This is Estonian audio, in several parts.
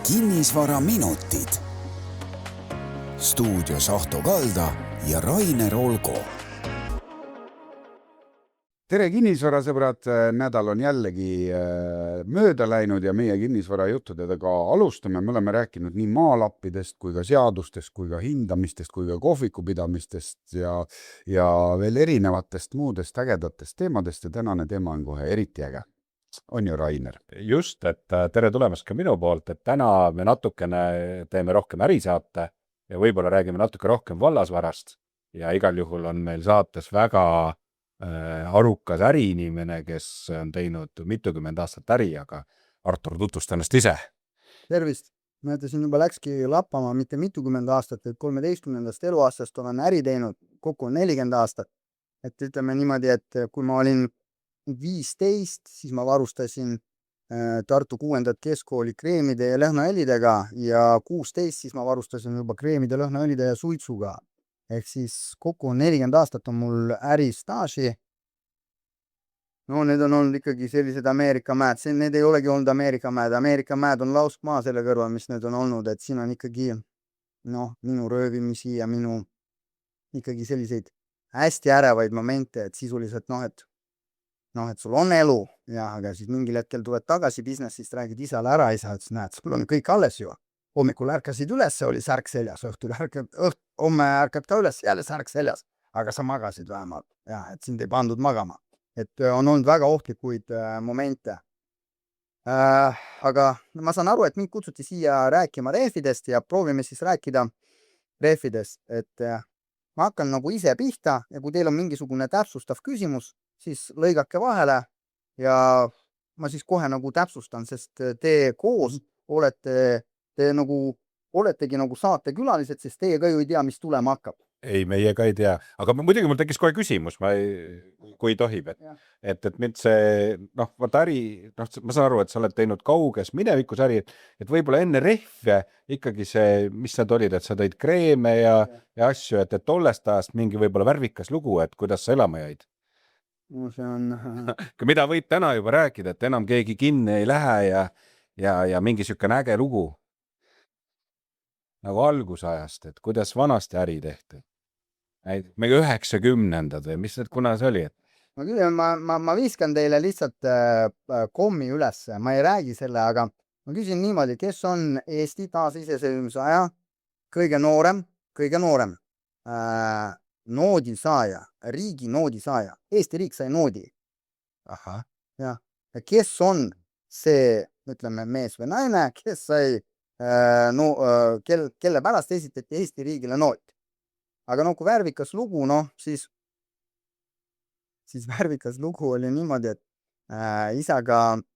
Kinnisvaraminutid. Stuudios Ahto Kalda ja Rainer Olgo. Tere kinnisvarasõbrad, nädal on jällegi mööda läinud ja meie kinnisvarajuttudega alustame. Me oleme rääkinud nii maalappidest kui ka seadustest, kui ka hindamistest, kui ka kohvikupidamistest ja veel erinevatest muudest ägedatest teemadest ja tänane teema on kohe eriti äge. On ju, Rainer? Just, et tere tulemast ka minu poolt, et täna me natukene teeme rohkem ärisaate ja võib-olla räägime natuke rohkem vallasvarast ja igal juhul on meil saates väga arukas äriinimene, kes on teinud mitukümmend aastat äri, aga Artur, tutvusta ennast ise. Tervist! Ma ütlesin juba läkski lappama mitte mitukümmend aastat, et 13. eluaastast olen äri teinud, kokku 40 aastat. Et ütleme niimoodi, et kui ma olin 15, siis ma varustasin Tartu 6. keskkooli kreemide ja lõhnaõlidega ja 16 siis ma varustasin juba kreemide, lõhnaõlide ja suitsuga. Ehk siis kokku 40 aastat on mul äristaaži. No need on olnud ikkagi sellised Ameerika mäed. Need ei olegi olnud Ameerika mäed. Ameerika mäed on lauskmaa selle kõrval, mis need on olnud. Et siin on ikkagi minu röövimisi ja minu ikkagi selliseid hästi ärevaid momente, et sisuliselt et sul on elu, aga siis mingil hetkel tuled tagasi businessist, räägid isale ära, isa ütles, näed, sul on kõik alles ju. Hommikul ärkasid üles, oli särk seljas, homme ärkad ka üles, jälle särk seljas, aga sa magasid vähemalt, et sind ei pandud magama. Et on olnud väga ohtlikuid momente. Aga ma saan aru, et mind kutsuti siia rääkima rehvidest ja proovime siis rääkida rehvidest, et ma hakkan nagu ise pihta ja kui teil on mingisugune täpsustav küsimus, siis lõigake vahele ja ma siis kohe nagu täpsustan, sest te koos oletegi nagu saatekülalised, sest teie ka ju ei tea, mis tulema hakkab. Ei, meie ka ei tea. Aga muidugi mul tekkis kohe küsimus, kui tohib. Et mind see, vaata äri, ma saan aru, et sa oled teinud kauges minevikus äri, et võib-olla enne rehve ikkagi see, mis nad olid, et sa tõid kreeme ja asju, et tollest ajast mingi võib-olla värvikas lugu, et kuidas sa elama jäid. No see on... Mida võib täna juba rääkida, et enam keegi kinni ei lähe ja mingi sükene äge lugu nagu algusajast, et kuidas vanasti äri tehti. Mega 90-ndad või mis need kuna see oli? Ma viskan teile lihtsalt kommi üles, ma ei räägi selle, aga ma küsin niimoodi, kes on Eesti taasiseseisvumise aja kõige noorem noodisaaja, riigi noodisaaja. Eesti riik sai noodi. Aha. Ja kes on see, ütleme, mees või naine, kes sai, kelle pärast esitati Eesti riigile noot. Aga kui värvikas lugu, siis värvikas lugu oli niimoodi, et isaga ma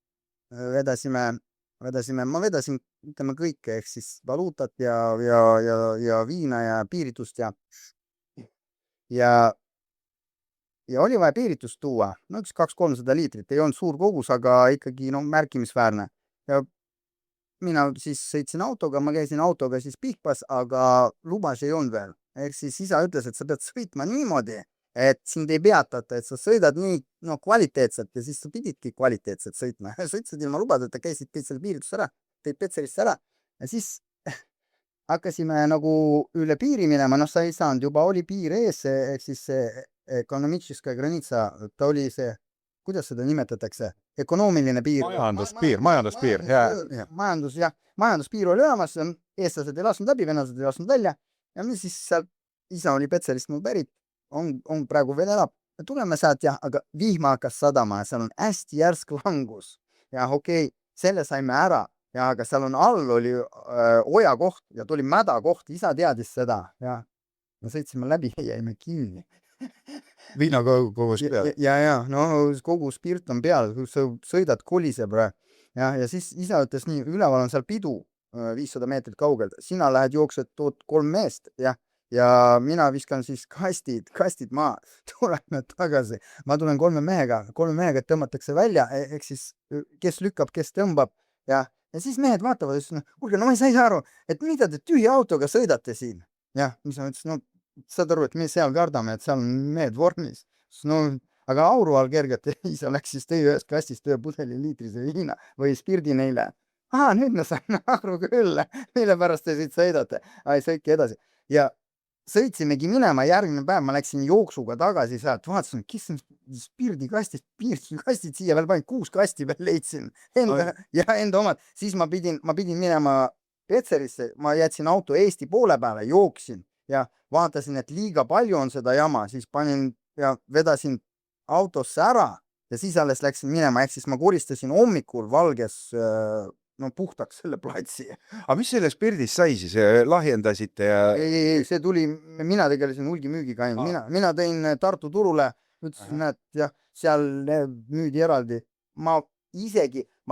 vedasin, ütleme kõike, ehk siis valuutat ja viina ja piiritust ja oli vaja piiritust tuua, üks 200-300 liitrit, ei olnud suur kogus, aga ikkagi märkimisväärne. Ja mina siis sõitsin autoga, ma käisin autoga siis Pihkpas, aga lubas ei olnud veel. Ehk siis isa ütles, et sa pead sõitma niimoodi, et sind ei peatata, et sa sõidad nii kvaliteetselt ja siis sa pididki kvaliteetselt sõitma. Sõitsid ilma lubadeta, käisid kõik selle piiritus ära, teid Petserist ära ja siis hakkasime nagu üle piiri minema, sa ei saanud, juba oli piir ees, ehk siis see Ekonomitšiska granitsa, ta oli see, kuidas seda nimetatakse, ökonoomiline piir. Majanduspiir. Majanduspiir oli olemas, eestlased ei lasknud läbi, venelased ei lasknud välja ja siis sealt, isa oli Petserist mul pärit, on praegu veel elab, tuleme sealt aga vihma hakkas sadama ja seal on hästi järsk langus ja okei, selle saime ära. Ja aga seal on all oli oja koht ja tuli mäda koht, isa teadis seda ja me sõitsime läbi ja jäime kinni. Viina kogus peal. Ja, kogu spirt on peal, kui sa sõidad koliseb ja siis isa ütles nii, üleval on seal pidu 500 meetrit kaugelt, sina lähed jooksed tood 3 meest ja mina viskan siis kastid maa, tuleme tagasi. Ma tulen 3 mehega, tõmmatakse välja, ehk siis kes lükkab, kes tõmbab ja siis mehed vaatavad, kuulge, ma ei sai aru, et mida te tühja autoga sõidate siin? Ja, mis ma ütlesin, saad aru, et me seal kardame, et seal on mehed vormis. Aga auru all kergelt isa läks siis tõi ühest kastist ühe pudeli liitrise viina või spirdi neile. nüüd ma sain aru küll, mille pärast te siit sõidate. Ai, sõitke edasi. Ja sõitsimegi minema, järgmine päev ma läksin jooksuga tagasi sealt, vaatasin, kes on spirdikastid siia veel panin, 6 kasti veel leidsin enda omad. Siis ma pidin minema Petserisse, ma jätsin auto Eesti poole peale, jooksin ja vaatasin, et liiga palju on seda jama, siis panin ja vedasin autosse ära ja siis alles läksin minema, ehk siis ma koristasin hommikul valges puhtaks selle platsi. Aga mis selle spirdist sai siis? Lahjendasite ja... Ei, see tuli, mina tegelesin hulgimüügiga ainult. Mina tõin Tartu turule, ütlesin, et jah, seal müüdi eraldi. Ma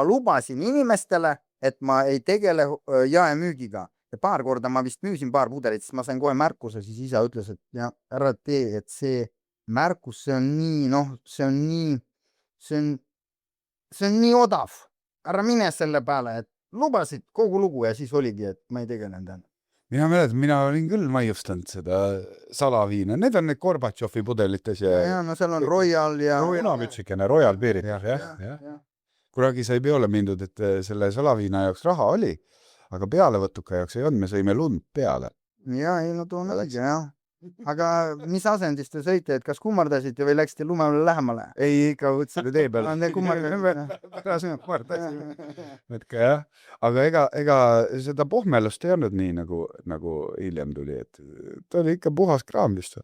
lubasin inimestele, et ma ei tegele jaemüügiga. Ja paar korda ma vist müüsin paar pudelit, siis ma sain kohe märkuse, siis isa ütles, et ja, ära tee, et see märkus, see on nii, see on nii odav. Ära mine selle peale, et lubasid kogu lugu ja siis oligi, et ma ei tegelenud enam. Mina mäletan, mina olin küll maiustanud seda salaviina. Need on need Gorbatšovi pudelites ja no seal on Royal ja... Punamütsikene Royal piiritus, jah. Kuragi sai peole mindud, et selle salaviina jaoks raha oli, aga pealevõtuka jaoks ei olnud, me sõime lund peale. Ja, ei, no toon õige, jah. Aga mis asendist te sõite, et kas kummardasite või läksite lumele lähemale? Ei, ikka võtsime tee peal. Võtke, jah. Aga ega seda pohmelust ei olnud nii, nagu hiljem tuli, et ta oli ikka puhas kraam vist.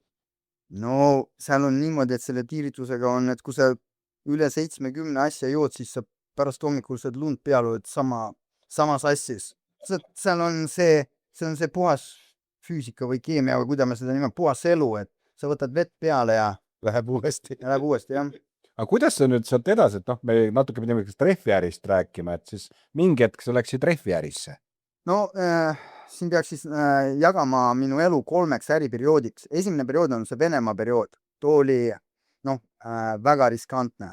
No, seal on niimoodi, et selle tiiritusega on, et kui sa üle 70 asja jood, siis sa pärast hommikul saad lund peale, et samas assis. Seal on see puhas füüsika või keemia või kuidas me seda nimelt, puhas elu, et sa võtad vett peale ja läheb uuesti, jah. Aga kuidas sa nüüd sealt edasi, et me natuke pidime trehviärist rääkima, et siis mingi hetk sa läksid trehviärisse? No, siin peaks siis jagama minu elu 3 äriperioodiks. Esimene periood on see Venemaa periood. Too oli väga riskantne.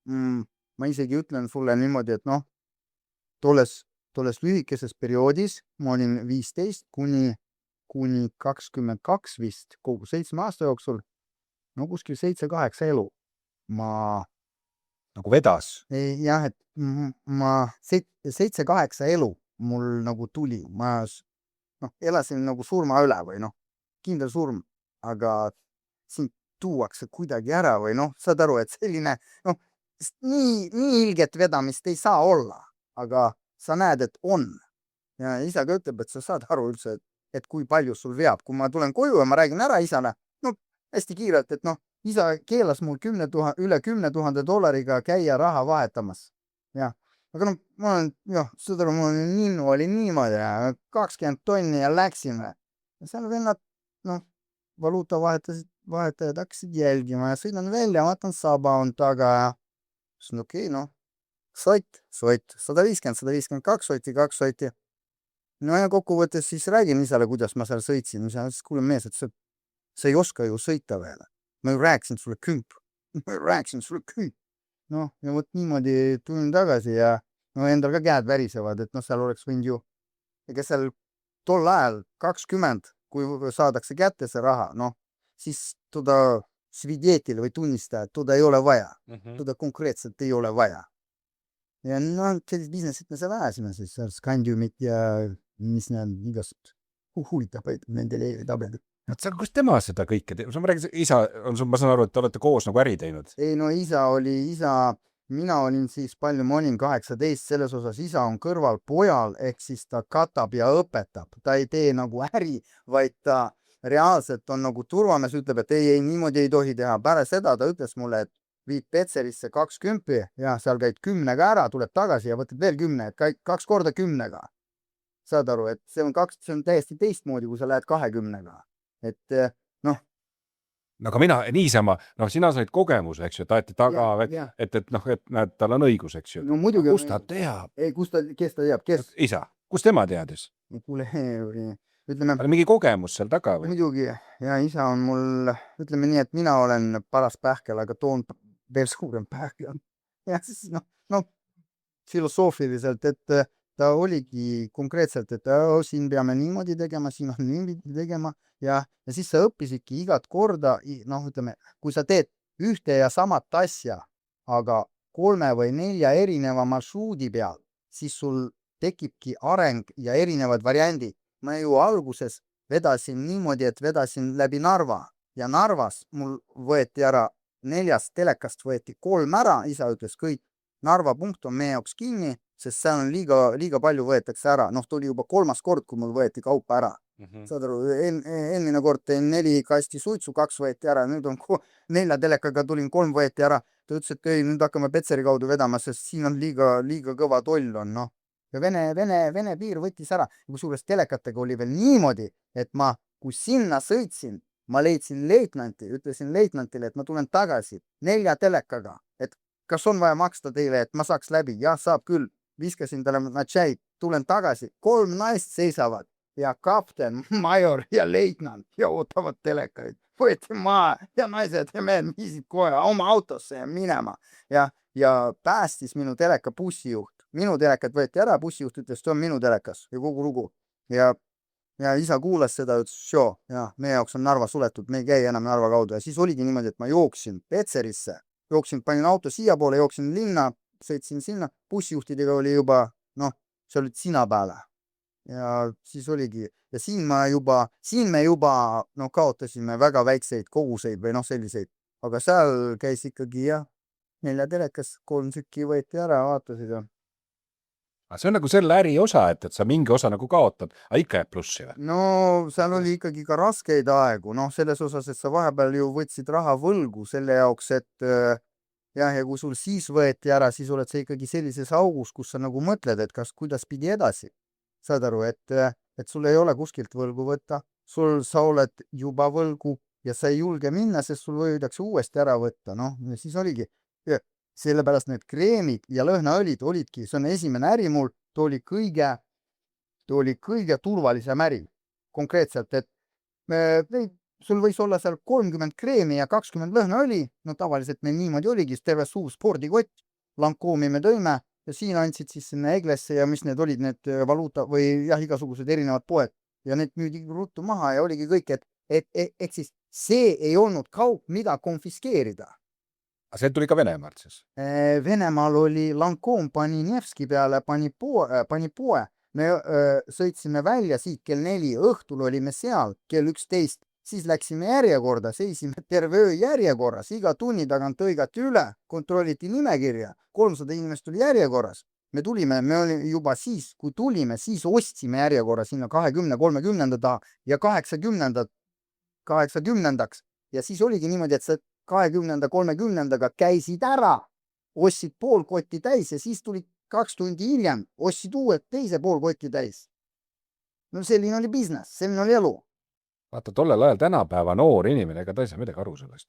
Ma isegi ütlen sulle niimoodi, et tolles lühikeses perioodis, ma olin 15 kuni 22 vist, kogu 7 aasta jooksul, no kuskil 7-8 elu. Ma nagu vedas? Jah, et ma 7-8 elu mul nagu tuli. Ma elasin nagu surma üle või kindel surm, aga sind tuuakse kuidagi ära või saad aru, et selline nii ilget vedamist ei saa olla, aga sa näed, et on. Ja isa ka ütleb, et sa saad aru üldse, et kui palju sul veab. Kui ma tulen koju ja ma räägin ära isale, hästi kiirelt, et isa keelas mul üle $10,000 käia raha vahetamas. Ja. Aga ma olen, saad aru, mul ninnu oli niimoodi, 20 tonni ja läksime. Ja seal vennad, valuuta vahetajad hakkasid jälgima ja sõidan välja, vaatan saba on taga ja siis okei, Soit, 150, 152 sotti. No ja kokkuvõttes siis räägin isale, kuidas ma seal sõitsin. Siis kuule mees, et sa ei oska ju sõita veel. Ma ju rääksin sulle kümp. Ja võt niimoodi tulin tagasi ja endal ka käed värisevad, et seal oleks võinud ju. Ega seal tol ajal 20, kui saadakse kätte see raha, siis toda svidetil või tunnistajat, toda ei ole vaja. Toda konkreetselt ei ole vaja. Ja sellised businessid me seal ajasime siis, skandiumit ja mis need igast huvitavaid nendele tabelid. Kus tema seda kõike teeb? Ma räägin, isa ma saan aru, et te olete koos nagu äri teinud. Ei, mina olin siis palju, ma olin 18, selles osas isa on kõrval pojal, ehk siis ta katab ja õpetab. Ta ei tee nagu äri, vaid ta reaalselt on nagu turvamees, ütleb, et ei, niimoodi ei tohi teha. Pärast seda ta ütles mulle, et viid Petserisse 20 ja seal käid 10 ära, tuleb tagasi ja võtad veel 10, et 2 korda 10. Saad aru, et see on täiesti teistmoodi, kui sa lähed 20. Et aga mina niisama, sina said kogemuse, eks ju, taeti taga, et näed, tal on õigus, eks ju. No muidugi. Kus ta teab? Ei, kes ta teab? Isa, kus tema teadis? Kuule, ütleme. Mingi kogemus seal taga või? Muidugi, ja isa on mul, ütleme nii, et mina olen paras pähkel, aga toon veel suurem pähkel. Ja siis, filosoofiliselt, et ta oligi konkreetselt, et siin peame niimoodi tegema, siin on niimoodi tegema ja siis sa õppisidki igat korda, ütleme, kui sa teed ühte ja samat asja, aga 3 või 4 erineva marsruudi peal, siis sul tekibki areng ja erinevad variandid. Ma ju alguses vedasin niimoodi, et vedasin läbi Narva ja Narvas mul võeti ära 4 telekast võeti 3 ära, isa ütles kõik, Narva punkt on meie jaoks kinni, sest seal on liiga palju võetakse ära. Noh, tuli juba 3. kord, kui mul võeti kaupa ära. Saad aru, eelmine kord tein 4 kasti suitsu, 2 võeti ära, nüüd on 4 telekaga tulin, 3 võeti ära. Ta ütles, et ei, nüüd hakkame Petseri kaudu vedama, sest siin on liiga kõva toll on, noh. Ja Vene piir võttis ära. Kusjuures telekatega oli veel niimoodi, et ma, kui sinna sõitsin, ma leidsin leitnanti, ütlesin leitnantile, et ma tulen tagasi 4 telekaga, et kas on vaja maksta teile, et ma saaks läbi? Jah, saab küll. Viskasin talle natšäid, tulen tagasi, 3 naist seisavad ja kapten, major ja leitnant ja ootavad telekaid. Võeti maa ja naised ja mehed viisid kohe oma autosse ja minema ja päästis minu teleka bussijuht. Minu telekat võeti ära, bussijuht ütles, see on minu telekas ja kogu lugu. Ja isa kuulas seda, ütles, ja meie jaoks on Narva suletud, me ei käi enam Narva kaudu. Ja siis oligi niimoodi, et ma jooksin Petserisse, panin auto siia poole, jooksin linna, sõitsin sinna, bussijuhtidega oli juba, see olid sina peale. Ja siis oligi, ja siin me juba kaotasime väga väikseid koguseid või selliseid, aga seal käis ikkagi 4 telekas, 3 tükki võeti ära, vaatasid ja. Aga see on nagu selle äri osa, et sa mingi osa nagu kaotad, aga ikka jääb plussi või? No seal oli ikkagi ka raskeid aegu, selles osas, et sa vahepeal ju võtsid raha võlgu selle jaoks, et ja kui sul siis võeti ära, siis oled sa ikkagi sellises augus, kus sa nagu mõtled, et kuidas pidi edasi. Saad aru, et sul ei ole kuskilt võlgu võtta, sa oled juba võlgu ja sa ei julge minna, sest sul võidakse uuesti ära võtta. Ja siis oligi, sellepärast need kreemid ja lõhnaõlid olidki, see on esimene äri mul, too oli kõige turvalisem äri. Konkreetselt, et sul võis olla seal 30 kreemi ja 20 lõhnaõli, tavaliselt meil niimoodi oligi, terve suur spordikott, Lancoomi me tõime ja siin andsid siis sinna Eglesse ja mis need olid, need valuuta või igasugused erinevad poed ja need müüdi ruttu maha ja oligi kõik, et siis see ei olnud kaup, mida konfiskeerida. Aga see tuli ka Venemaalt siis? Venemaal oli Lancoom, pani Nevski peale, pani poe. Me sõitsime välja siit kell 4, õhtul olime seal kell 11, siis läksime järjekorda, seisime terve öö järjekorras, iga tunni tagant õigati üle, kontrolliti nimekirja, 300 inimest oli järjekorras. Me olime juba siis, kui tulime, siis ostsime järjekorra sinna 20, 30 ja 80-ndaks ja siis oligi niimoodi, et sa 20, 30-ga käisid ära, ostsid pool kotti täis ja siis tuli 2 tundi hiljem, ostsid uued teise pool kotti täis. Selline oli business, selline oli elu. Vaata, tollel ajal tänapäeva noor inimene, ega ta ei saa midagi aru sellest.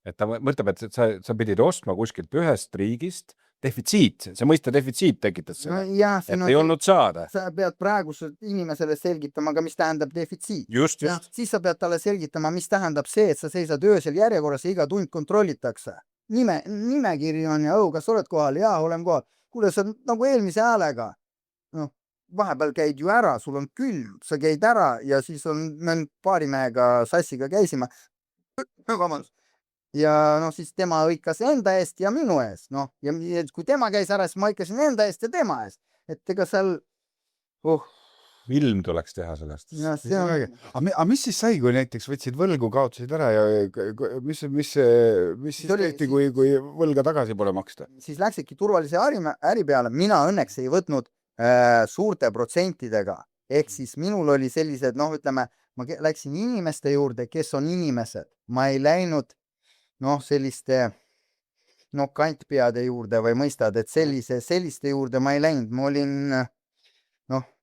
Et ta mõtleb, et sa pidid ostma kuskilt ühest riigist defitsiit, see mõiste defitsiit tekitas selle, et ei olnud saada. Sa pead praegusele inimesele selgitama ka, mis tähendab defitsiit. Just. Siis sa pead talle selgitama, mis tähendab see, et sa seisad öösel järjekorras ja iga tund kontrollitakse. Nimekiri on ja kas oled kohal? Jaa, olen kohal. Kuule, sa nagu eelmise häälega. Vahepeal käid ju ära, sul on külm, sa käid ära ja siis me paari mehega sassiga käisime. Ja siis tema õikas enda eest ja minu eest. Ja kui tema käis ära, siis ma õikasin enda eest ja tema eest. Et ega seal... Film tuleks teha sellest. Aga mis siis sai, kui näiteks võtsid võlgu, kaotasid ära ja mis siis tehti, kui võlga tagasi pole maksta? Siis läksidki turvalise äri peale. Mina õnneks ei võtnud suurte protsentidega. Ehk siis minul oli sellised, ütleme, ma läksin inimeste juurde, kes on inimesed. Ma ei läinud selliste kantpeade juurde või mõistad, et selliste juurde ma ei läinud. Ma olin,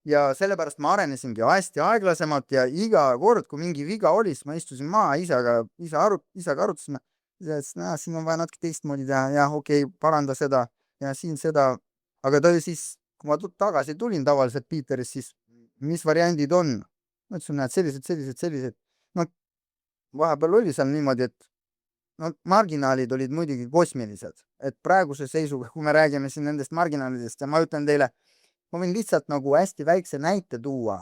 ja sellepärast ma arenesingi hästi aeglasemalt ja iga kord, kui mingi viga oli, siis ma istusin maha isaga arutasime, siin on vaja natuke teistmoodi teha ja okei, paranda seda ja siin seda, aga ta siis, kui ma tagasi tulin tavaliselt Piiteris, siis mis variandid on? Ma ütlesin, et sellised. Vahepeal oli seal niimoodi, et marginaalid olid muidugi kosmilised, et praeguse seisuga, kui me räägime siin nendest marginaalidest ja ma ütlen teile, ma võin lihtsalt nagu hästi väikse näite tuua,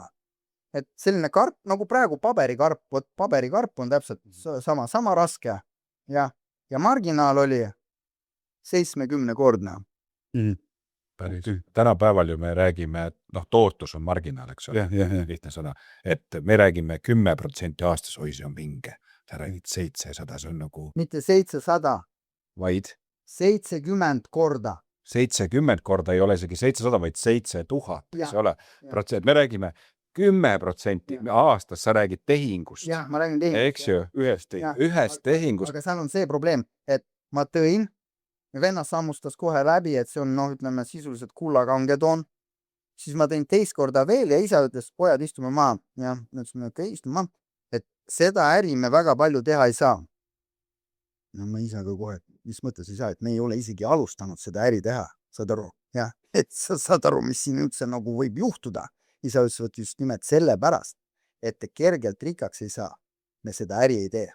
et selline karp, nagu praegu paberikarp on täpselt sama raske ja marginaal oli 70-kordne. päris. Tänapäeval ju me räägime, et tootlus on marginaal, eks ole, lihtne sõna, et me räägime 10% aastas, oi, see on vinge. Sa räägid 700, see on nagu... Mitte 700, vaid 70 korda. 70 korda ei ole isegi 700, vaid 7000, eks ole. Me räägime 10% aastas, sa räägid tehingust. Jah, ma räägin tehingust. Eks ju, ühest tehingust. Aga seal on see probleem, et ma tõin, venna sammustas kohe läbi, et see on, ütleme, sisuliselt kullakangetoon. Siis ma tõin teist korda veel ja isa ütles, pojad, istume maa. Ja ütlesime, okei, istume maa. Et seda äri me väga palju teha ei saa. No ma isaga kohe, mis mõttes ei saa, et me ei ole isegi alustanud seda äri teha, saad aru? Jah, et sa saad aru, mis siin üldse nagu võib juhtuda. Isa ütles, et just nimelt selle pärast, et te kergelt rikkaks ei saa, me seda äri ei tee.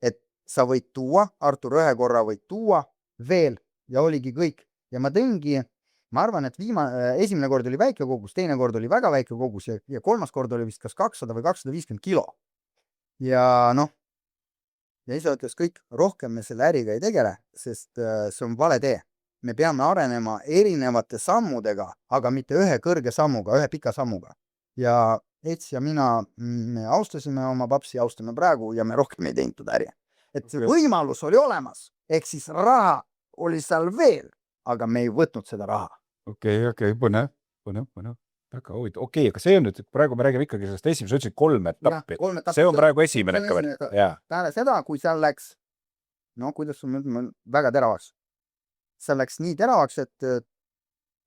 Et sa võid tuua, Artur ühe korra võid tuua veel ja oligi kõik. Ja ma tõingi, ma arvan, et esimene kord oli väike kogus, teine kord oli väga väike kogus ja kolmas kord oli vist kas 200 või 250 kilo. Ja ja isa ütles kõik, rohkem me selle äriga ei tegele, sest see on vale tee. Me peame arenema erinevate sammudega, aga mitte ühe kõrge sammuga, ühe pika sammuga. Ja Ets ja mina me austasime oma papsi, austame praegu ja me rohkem ei teinud äri. Et see võimalus oli olemas, ehk siis raha oli seal veel, aga me ei võtnud seda raha. Okei, põnev. Väga huvitav. Okei, aga see on nüüd, praegu me räägime ikkagi sellest esimest, sa ütlesid 3 etappi. See on praegu esimene ikka veel. Peale seda, kui seal läks, kuidas sul väga teravaks. Seal läks nii teravaks, et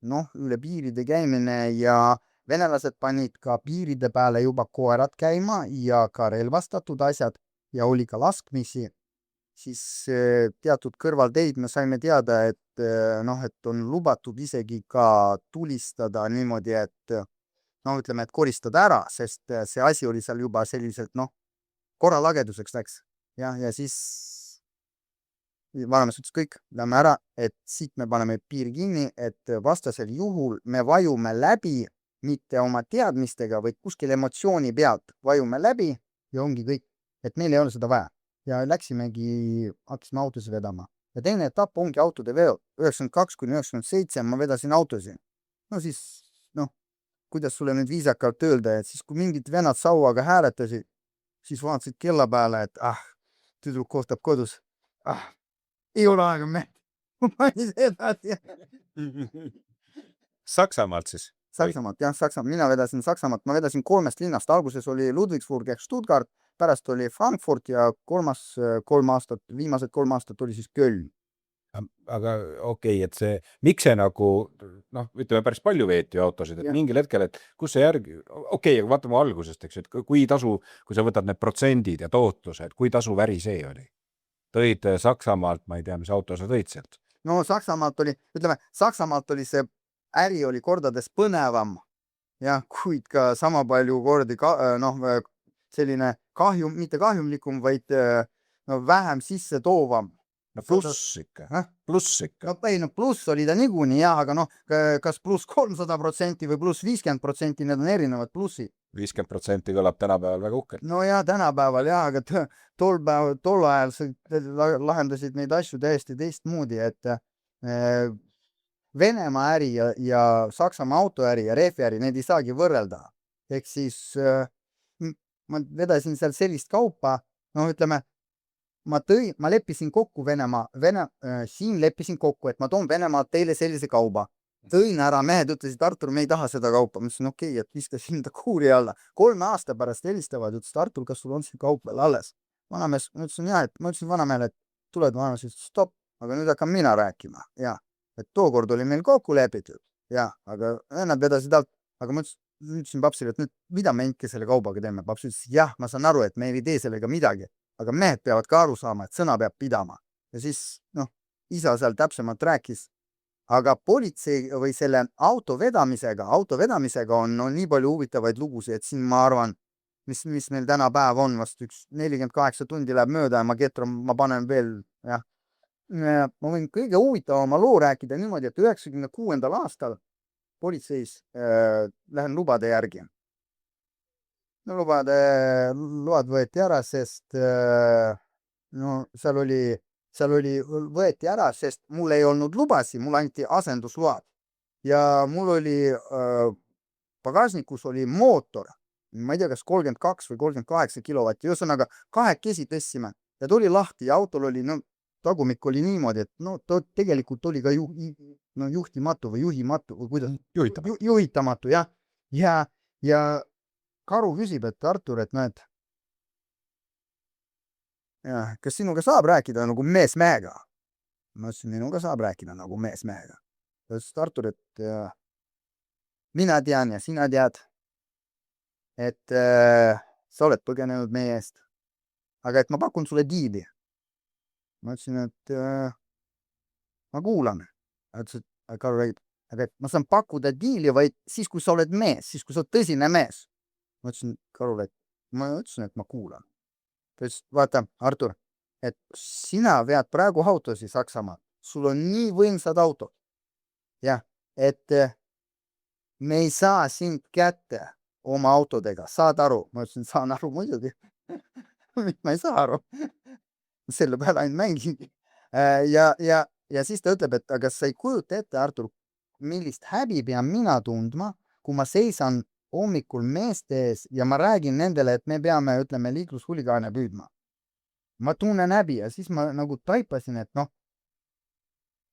üle piiride käimine ja venelased panid ka piiride peale juba koerad käima ja ka relvastatud asjad ja oli ka laskmisi, siis teatud kõrvalteid me saime teada, et on lubatud isegi ka tulistada niimoodi, et ütleme, et koristada ära, sest see asi oli seal juba selliselt, korralageduseks läks. Ja siis vanamees ütles kõik, lähme ära, et siit me paneme piiri kinni, et vastasel juhul me vajume läbi, mitte oma teadmistega, vaid kuskil emotsiooni pealt vajume läbi ja ongi kõik, et meil ei ole seda vaja. Ja läksimegi, hakkasime autosi vedama. Ja teine etapp ongi autode veo. 92–97 ma vedasin autosi. Siis, kuidas sulle nüüd viisakalt öelda, et siis kui mingid vennad sauaga hääletasid, siis vaatasid kella peale, et tüdruk koostab kodus. Ei ole aega mehed. Ma ei sedasi. Saksamaalt siis? Saksamaalt, jah, Saksamaalt. Mina vedasin Saksamaalt. Ma vedasin 3 linnast. Alguses oli Ludwigsburg ehk Stuttgart, pärast oli Frankfurt ja viimased 3 aastat oli siis Köln. Aga okei, et see, miks see nagu, ütleme päris palju veeti autosid, et mingil hetkel, et kus see järgi, aga vaatame algusest, eks, et kui sa võtad need protsendid ja tootlused, kui tasu väri see oli? Tõid Saksamaalt, ma ei tea, mis auto sa tõid sealt? Saksamaalt oli see äri oli kordades põnevam, kuid ka sama palju kordi selline mitte kahjumlikum, vaid vähem sisse toovam. Pluss ikka. Pluss oli ta niikuinii, aga kas pluss 300% või pluss 50%, need on erinevad plussid. 50% kõlab tänapäeval väga uhkelt. Tänapäeval aga tol ajal lahendasid neid asju täiesti teistmoodi, et Venemaa äri ja Saksamaa autoäri ja rehviäri, need ei saagi võrrelda. Ehk siis ma vedasin seal sellist kaupa, ütleme, ma leppisin kokku siin leppisin kokku, et ma toon Venemaalt teile sellise kauba. Tõin ära, mehed ütlesid, Artur, me ei taha seda kaupa. Ma ütlesin, okei, et viska hinda kuuri alla. 3 aasta pärast helistavad, ütlesid, Artur, kas sul on see kaup veel alles? Vanamees, ma ütlesin vanamehele, et tuled, vanamees ütles, stopp, aga nüüd hakkan mina rääkima. Et tookord oli meil kokku lepitud. Aga nad vedasid alt, aga ma ütlesin papsile, et nüüd mida me ikka selle kaubaga teeme? Paps ütles, ma saan aru, et me ei tee sellega midagi. Aga mehed peavad ka aru saama, et sõna peab pidama. Ja siis, isa seal täpsemalt rääkis. Aga politsei või selle auto vedamisega on nii palju huvitavaid lugusid, et siin ma arvan, mis meil täna päev on, vast 48 tundi läheb mööda ja ma panen veel, ma võin kõige huvitavama loo rääkida niimoodi, et 96. aastal politseis lähen lubade järgi. Load võeti ära, sest seal oli võeti ära, sest mul ei olnud lubasi, mul anti asendusload. ja mul oli pagasnikus oli mootor, ma ei tea, kas 32 või 38 kilovatti, ühesõnaga kahekesi tõstsime ja ta oli lahti ja autol oli, no tagumik oli niimoodi, et no ta tegelikult oli ka juhtimatu või juhimatu või kuidas juhitamatu, jah. Ja Karu küsib, et Artur, et näed, kas sinuga saab rääkida nagu mees mehega? Ma ütlesin, minuga saab rääkida nagu mees mehega. Ta ütles, Artur, et mina tean ja sina tead, et sa oled põgenenud meie eest, aga et ma pakun sulle diili. Ma ütlesin, et ma kuulan. Karu räägib, aga et ma saan pakkuda diili vaid siis, kui sa oled mees, siis, kui sa oled tõsine mees. Ma ütlesin Karule, et ma ütlesin, et ma kuulan. Ta ütles, vaata, Artur, et sina vead praegu autosi Saksamaal. Sul on nii võimsad autod. Jah, et me ei saa sind kätte oma autodega. Saad aru? Ma ütlesin, saan aru muidugi. Ma ei saa aru. Selle peale ainult mängin. Ja siis ta ütleb, et aga sa ei kujuta ette, Artur, millist häbi pean mina tundma, kui ma seisan hommikul meeste ees ja ma räägin nendele, et me peame, ütleme, liiklushuligaane püüdma. Ma tunnen häbi ja siis ma nagu taipasin, et noh,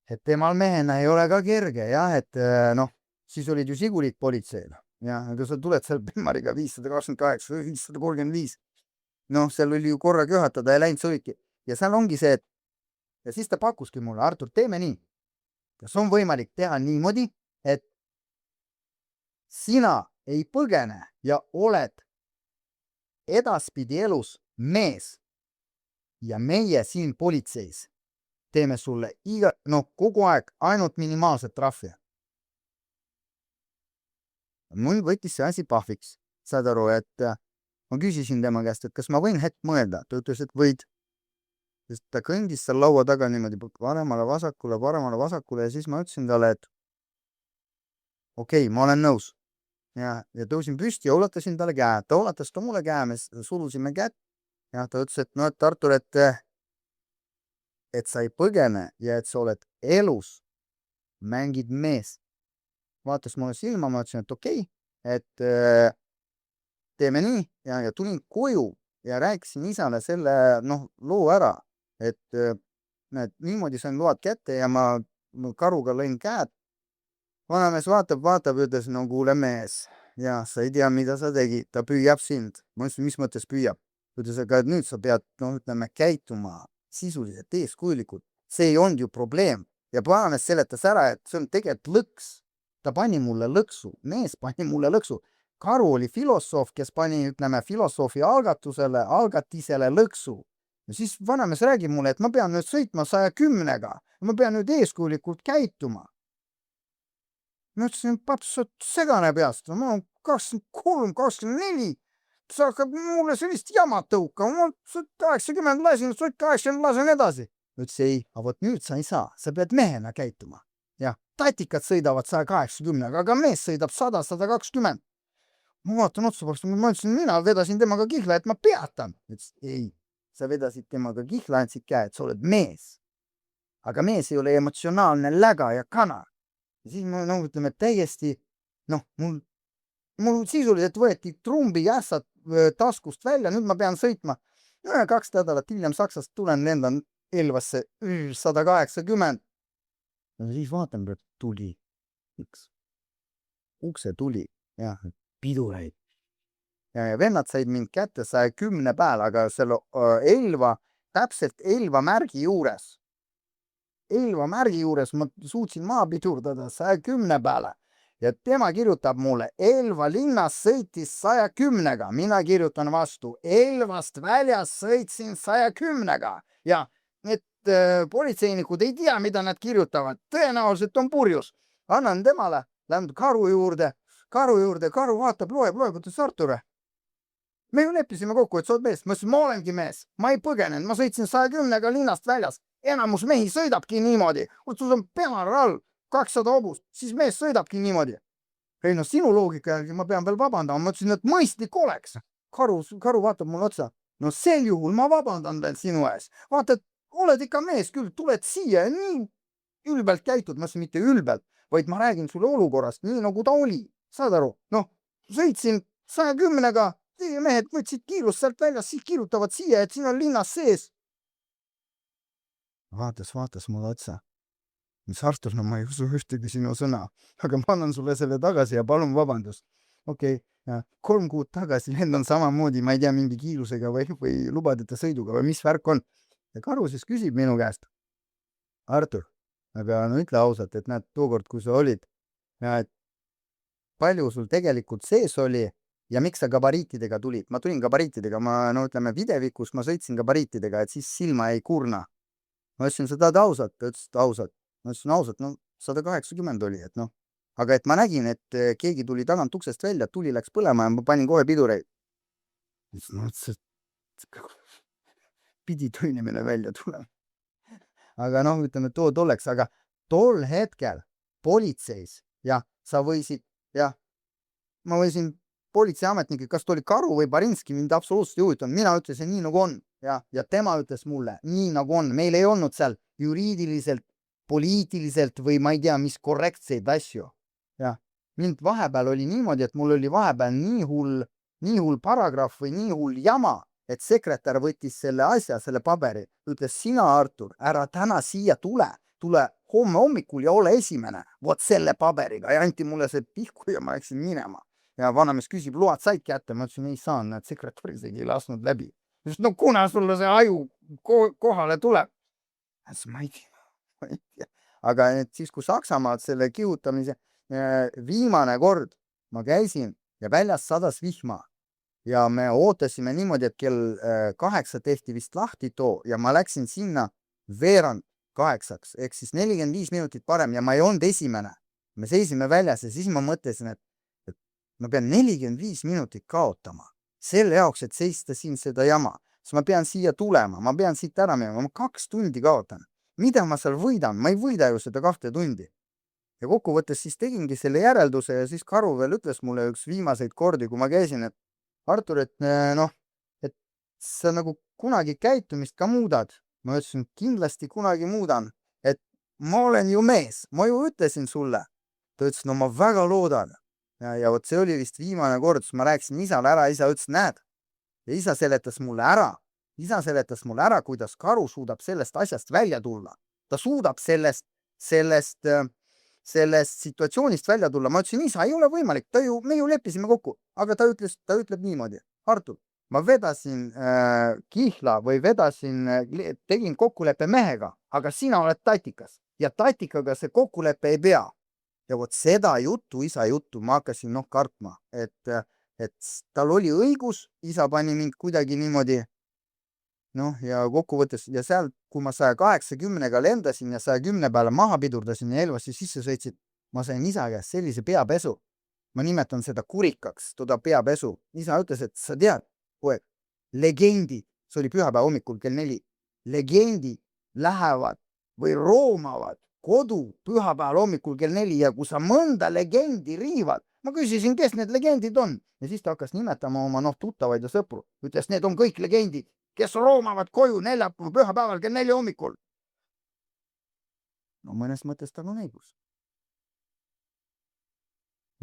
et temal mehena ei ole ka kerge, jah, et noh, siis olid ju sigurid politseil. Ja, aga sa tuled seal Pimmariga 528 või 535. Noh, seal oli ju korraga juhatada ja läinud sõidki. Ja seal ongi see, et ja siis ta pakkuski mulle, Artur, teeme nii. Kas on võimalik teha niimoodi, et sina ei põgene ja oled edaspidi elus mees ja meie siin politseis teeme sulle kogu aeg ainult minimaalset trahvi. Mul võttis see asi pahviks. Saad aru, et ma küsisin tema käest, et kas ma võin hetk mõelda. Ta ütles, et võid. Sest ta kõndis seal laua taga niimoodi paremale vasakule ja siis ma ütlesin talle, et okei, ma olen nõus. Ja tõusin püsti ja ulatasin talle käe. Ta ulatas ka mulle käe, me sulusime kätt. Ja ta ütles, et no, et Artur, et sa ei põgene ja et sa oled elus, mängid mees. Vaatas mulle silma, ma ütlesin, et okei, et teeme nii ja tulin koju ja rääkisin isale selle loo ära, et niimoodi sain load kätte ja ma Karuga lõin käed. Vanamees vaatab, ütles, no kuule mees, ja sa ei tea, mida sa tegid, ta püüab sind. Ma ütlesin, mis mõttes püüab? Ütles, aga nüüd sa pead, ütleme, käituma sisuliselt eeskujulikult. See ei olnud ju probleem. Ja vanamees seletas ära, et see on tegelikult lõks. Ta pani mulle lõksu, mees pani mulle lõksu. Karu oli filosoof, kes pani, ütleme, filosoofi algatisele lõksu. Ja siis vanamees räägib mulle, et ma pean nüüd sõitma 110-ga. Ma pean nüüd eeskujulikult käituma. Ma ütlesin, paps, sa segane peast. Ma olen 23, 24. Sa hakkab mulle sellist jama tõuka. Ma 80 lasin, 80 lasen edasi. Ütles, ei, aga võt nüüd sa ei saa. Sa pead mehena käituma. Ja tatikad sõidavad 180-ga, aga mees sõidab 100, 120. Ma vaatan otsa pärast, ma ütlesin, mina vedasin temaga kihla, et ma peatan. Ütles, ei, sa vedasid temaga kihla, andsid käe, et sa oled mees. Aga mees ei ole emotsionaalne läga ja kana. Ja siis ma ütleme, täiesti, mul sisuliselt võeti trumbi jässad taskust välja, nüüd ma pean sõitma 2 nädalat hiljem Saksast tulen, lendan Elvasse 180. Ja siis vaatan, et tuli üks ukse tuli ja pidureid. Ja vennad said mind kätte 110 peal, aga selle täpselt Elva märgi juures. Elva märgi juures ma suutsin maa pidurdada 110 peale ja tema kirjutab mulle, Elva linnas sõitis 110-ga, mina kirjutan vastu, Elvast väljas sõitsin 110-ga ja need politseinikud ei tea, mida nad kirjutavad, tõenäoliselt on purjus. Annan temale, lähen Karu juurde, Karu vaatab, loeb, ütles Arture. Me ju leppisime kokku, et sa oled mees. Ma ütlesin, ma olengi mees, ma ei põgenenud, ma sõitsin 110-ga linnast väljas. Enamus mehi sõidabki niimoodi, kui sul on pealar all 200 hobust, siis mees sõidabki niimoodi. Ei no sinu loogika järgi ma pean veel vabandama, ma ütlesin, et mõistlik oleks. Karu vaatab mulle otsa. No sel juhul ma vabandan veel sinu ees. Vaata, et oled ikka mees küll, tuled siia ja nii ülbelt käitud, ma ütlesin mitte ülbelt, vaid ma räägin sulle olukorrast nii nagu ta oli. Saad aru? Noh, sõitsin 110-ga, teie mehed võtsid kiirust sealt väljast, siis kirjutavad siia, et siin on linnas sees. Vaatas mulle otsa. Mis Artur, no ma ei usu ühtegi sinu sõna, aga ma annan sulle selle tagasi ja palun vabandust. Okei, 3 kuud tagasi lendan samamoodi, ma ei tea, mingi kiirusega või lubadeta sõiduga või mis värk on. Ja Karu siis küsib minu käest, Artur, aga no ütle ausalt, et näed, tookord, kui sa olid, et palju sul tegelikult sees oli ja miks sa gabariitidega tulid? Ma tulin gabariitidega, ütleme, videvikus ma sõitsin gabariitidega, et siis silma ei kurna. Ma ütlesin, sa tahad ausalt? Ta ütles, ausalt. Ma ütlesin ausalt, 180 oli, et noh. Aga et ma nägin, et keegi tuli tagant uksest välja, tuli läks põlema ja ma panin kohe pidureid. Pidi tunnimine välja tulema. Aga ütleme, tolleks, aga tol hetkel politseis, jah, sa võisid, jah, ma võisin politseiametnikud, kas ta oli Karu või Barinski, mind absoluutselt ei huvitanud. Mina ütlesin nii nagu on ja tema ütles mulle nii nagu on. Meil ei olnud seal juriidiliselt, poliitiliselt või ma ei tea, mis korrektseid asju. Ja mind vahepeal oli niimoodi, et mul oli vahepeal nii hull paragrahv või nii hull jama, et sekretär võttis selle asja, selle paberi, ütles sina, Artur, ära täna siia tule homme hommikul ja ole esimene, vot selle paberiga ja anti mulle see pihku ja ma läksin minema. Ja vanamees küsib, load said kätte, ma ütlesin, ei saan, näed, sekretär isegi ei lasknud läbi. No kuna sulle see aju kohale tuleb? Ma ei tea. Aga siis, kui Saksamaalt selle kihutamise viimane kord ma käisin ja väljas sadas vihma ja me ootasime niimoodi, et kell 8 tehti vist lahti too ja ma läksin sinna veerand 8, ehk siis 45 minutit parem ja ma ei olnud esimene. Me seisime väljas ja siis ma mõtlesin, et ma pean 45 minutit kaotama selle jaoks, et seista siin seda jama. Siis ma pean siia tulema, ma pean siit ära minema, ma 2 tundi kaotan. Mida ma seal võidan? Ma ei võida ju seda 2 tundi. Ja kokkuvõttes siis tegingi selle järelduse ja siis Karu veel ütles mulle üks viimaseid kordi, kui ma käisin, et Artur, et sa nagu kunagi käitumist ka muudad. Ma ütlesin, kindlasti kunagi muudan, et ma olen ju mees, ma ju ütlesin sulle. Ta ütles, no ma väga loodan. Ja vot see oli vist viimane kord, siis ma rääkisin isale ära, isa ütles, näed. Ja isa seletas mulle ära, kuidas Karu suudab sellest asjast välja tulla. Ta suudab sellest situatsioonist välja tulla. Ma ütlesin, isa, ei ole võimalik, me ju leppisime kokku. Aga ta ütleb niimoodi, Artur, ma vedasin kihla või tegin kokkuleppe mehega, aga sina oled tatikas ja tatikaga see kokkulepe ei pea. Ja vot seda isa juttu ma hakkasin kartma, et tal oli õigus, isa pani mind kuidagi niimoodi, ja kokkuvõttes, ja seal, kui ma 180-ga lendasin ja 110 peale maha pidurdasin ja Elvasse sisse sõitsin, ma sain isa käest sellise peapesu. Ma nimetan seda kurikaks, toda peapesu. Isa ütles, et sa tead, poeg, legendid, see oli pühapäeva hommikul kell 4, legendid lähevad või roomavad kodu pühapäeval hommikul kell 4 ja kui sa mõnda legendi riivad, ma küsisin, kes need legendid on. Ja siis ta hakkas nimetama oma tuttavaid ja sõpru. Ütles, need on kõik legendid, kes roomavad koju pühapäeval kell 4 hommikul. No mõnes mõttes tal on õigus.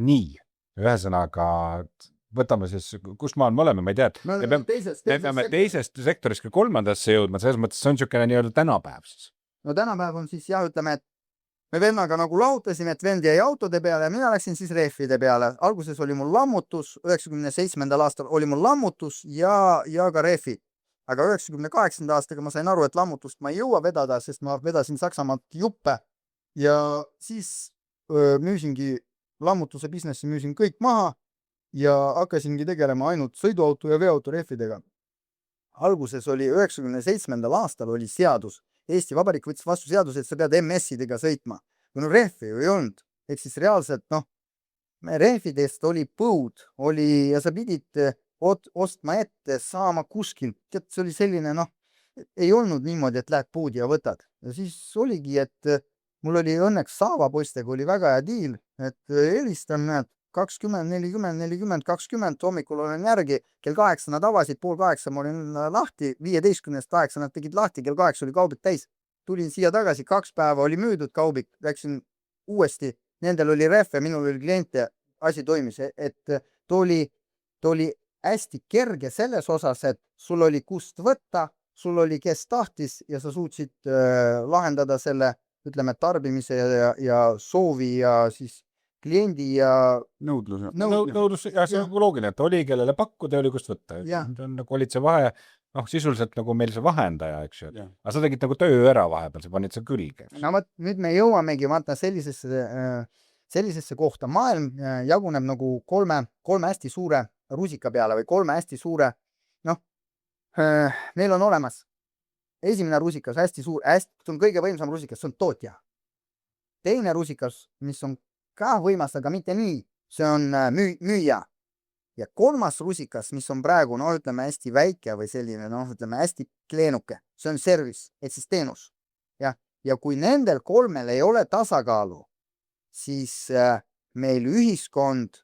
Nii, ühesõnaga, võtame siis, kus maal me oleme, ma ei tea, me peame teisest sektorist ka 3-ndasse jõudma, selles mõttes see on niisugune nii-öelda tänapäev siis. No tänapäev on siis ütleme, et me vennaga nagu lahutasime, et vend jäi autode peale ja mina läksin siis rehvide peale. Alguses oli mul lammutus, 97. aastal oli mul lammutus ja ka rehvid. Aga 98. aastaga ma sain aru, et lammutust ma ei jõua vedada, sest ma vedasin Saksamaalt juppe ja siis müüsingi lammutuse businessi, müüsin kõik maha ja hakkasingi tegelema ainult sõiduauto ja veoauto rehvidega. Alguses oli 97. aastal oli seadus. Eesti Vabariik võttis vastu seadus, et sa pead MS-idega sõitma. Kui rehvi ju ei olnud. Ehk siis reaalselt, rehvidest oli põud, ja sa pidid ostma ette, saama kuskilt. Tead, see oli selline, ei olnud niimoodi, et lähed poodi ja võtad. Ja siis oligi, et mul oli õnneks Saava poistega oli väga hea diil, et helistan, 20, 40, 40, 20, hommikul olen järgi, kell 8 nad avasid, 7:30 ma olin lahti, 15:08 nad tegid lahti, kell 8 oli kaubik täis. Tulin siia tagasi, 2 päeva oli müüdud kaubik, läksin uuesti nendel oli rehve, minul oli kliente, asi toimis, et ta oli hästi kerge selles osas, et sul oli kust võtta, sul oli kes tahtis ja sa suutsid lahendada selle, ütleme, tarbimise ja soovi ja siis kliendi ja nõudluse . nõudlus, jah, see on nagu loogiline, et oli kellele pakkuda ja oli kust võtta . Jah. nagu olid see vahe, noh, sisuliselt nagu meil see vahendaja, eks ju . Jah. aga sa tegid nagu töö ära vahepeal, sa panid see külge . no vot, nüüd me jõuamegi vaata sellisesse kohta. Maailm jaguneb nagu kolme hästi suure rusika peale või kolme hästi suure, noh, meil on olemas esimene rusikas, hästi suur, see on kõige võimsam rusikas, see on tootja. Teine rusikas, mis on ka võimas, aga mitte nii, see on müüja. Ja kolmas rusikas, mis on praegu, no ütleme hästi väike või selline, noh, ütleme hästi kleenuke, see on service, et siis teenus. Ja kui nendel kolmel ei ole tasakaalu, siis meil ühiskond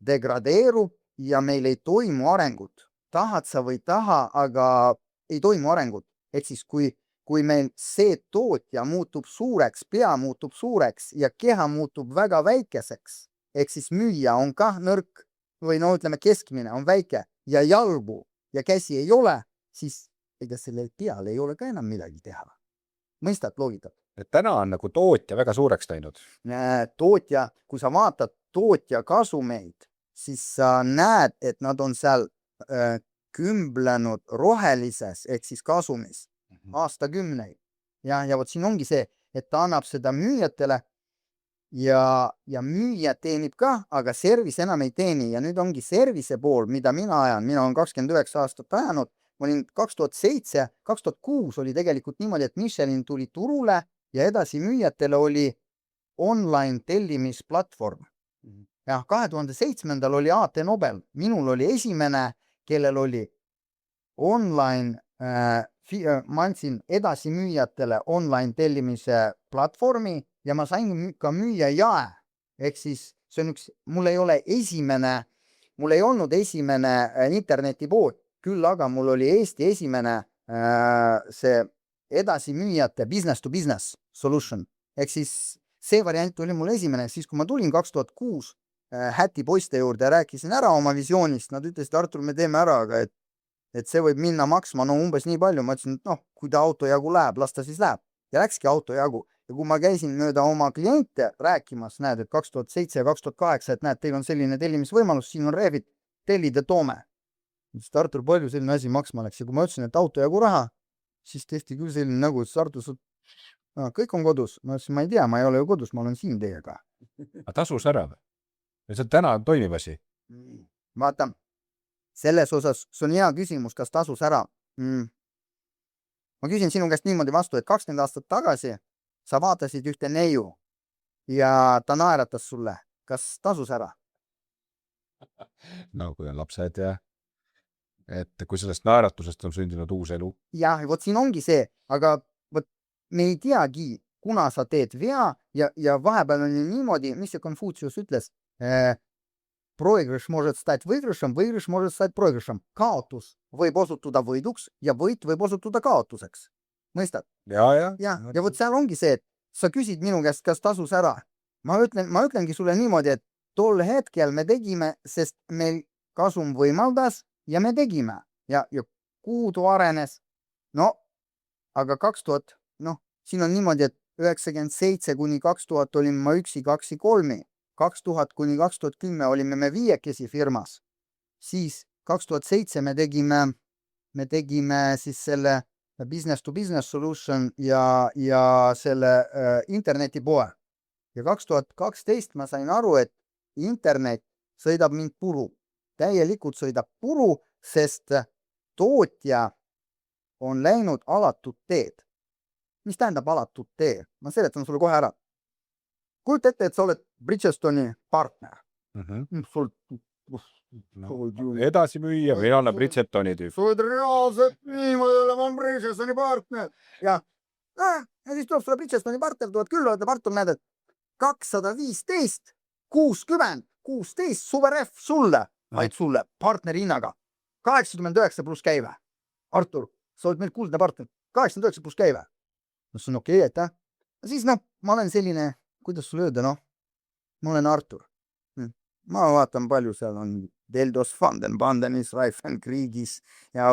degradeerub ja meil ei toimu arengut. Tahad sa või taha, aga ei toimu arengut. Et siis kui meil see tootja muutub suureks, pea muutub suureks ja keha muutub väga väikeseks, ehk siis müüja on ka nõrk või no ütleme keskmine on väike ja jalgu ja käsi ei ole, siis ega sellel peal ei ole ka enam midagi teha. Mõistad loogikat? et täna on nagu tootja väga suureks teinud . Tootja, kui sa vaatad tootja kasumeid, siis sa näed, et nad on seal kümblenud rohelises ehk siis kasumis aastakümneid. Ja vot siin ongi see, et ta annab seda müüjatele ja müüja teenib ka, aga service enam ei teeni ja nüüd ongi service pool, mida mina ajan. Mina olen 29 aastat ajanud. Ma olin 2007, 2006 oli tegelikult niimoodi, et Michelin tuli turule ja edasi müüjatele oli online tellimisplatvorm. Ja 2007 oli AT Nobel. Minul oli esimene, kellel oli online, ma andsin edasi müüjatele online tellimise platvormi ja ma sain ka müüa jae. Ehk siis see on mul ei olnud esimene internetipood, küll aga mul oli Eesti esimene see edasi müüjate business to business solution. Ehk siis see variant oli mul esimene, siis kui ma tulin 2006 Häti poiste juurde ja rääkisin ära oma visioonist, nad ütlesid, Artur, me teeme ära, aga et see võib minna maksma umbes nii palju. Ma ütlesin, et kui ta auto jagu läheb, las ta siis läheb. Ja läkski auto jagu. Ja kui ma käisin mööda oma kliente rääkimas, näed, et 2007 ja 2008, et näed, teil on selline tellimisvõimalus, siin on rehvid, tellid ja toome. Ütlesid, Artur, palju selline asi maksma läks. Ja kui ma ütlesin, et auto jagu raha, siis tehti küll selline nagu, et Artur, kõik on kodus. Ma ütlesin, ma ei tea, ma ei ole ju kodus, ma olen siin teiega. aga tasus ära või? Ja see täna toimib asi. Vaata, selles osas, see on hea küsimus, kas tasus ära. Ma küsin sinu käest niimoodi vastu, et 20 aastat tagasi sa vaatasid ühte neiu ja ta naeratas sulle. Kas tasus ära? No kui on lapsed ja et kui sellest naeratusest on sündinud uus elu. Jah, vot siin ongi see, aga vot me ei teagi, kuna sa teed vea ja vahepeal on niimoodi, mis see Konfutsius ütles, проигрыш может стать выигрышем, выигрыш может стать проигрышем. Kaotus võib osutuda võiduks ja võit võib osutuda kaotuseks. Mõistad? Ja vot seal ongi see, et sa küsid minu käest, kas tasus ära. Ma ütlengi sulle niimoodi, et tol hetkel me tegime, sest meil kasum võimaldas ja me tegime. Ja kuudu arenes. No, aga 2000, siin on niimoodi, et 97 kuni 2000 olin ma üksi 2-3. 2000 kuni 2010 olime me 5 firmas. Siis 2007 me tegime siis selle business to business solution ja selle internetipoe. Ja 2012 ma sain aru, et internet sõidab mind puru. Täielikult sõidab puru, sest tootja on läinud alatut teed. Mis tähendab alatut tee? Ma seletan sulle kohe ära. Kujuta ette, et sa oled Bridgestoni partner. Edasi müüa või anna Bridgestoni tüüp. Sa oled reaalselt niimoodi, ma olen Bridgestoni partner. Ja siis tuleb sulle Bridgestoni partner, tuleb küll, oled partner, näed, et 215, 60, 16 suveref sulle, vaid sulle partneri hinnaga. 89 pluss käive. Artur, sa oled meil kuldne partner. 89 pluss käive. See on okei, et siis ma olen selline kuidas sulle öelda, noh, ma olen Artur. Ma vaatan, palju seal on Deldos, Vandenbandenis, Reifenkriegis ja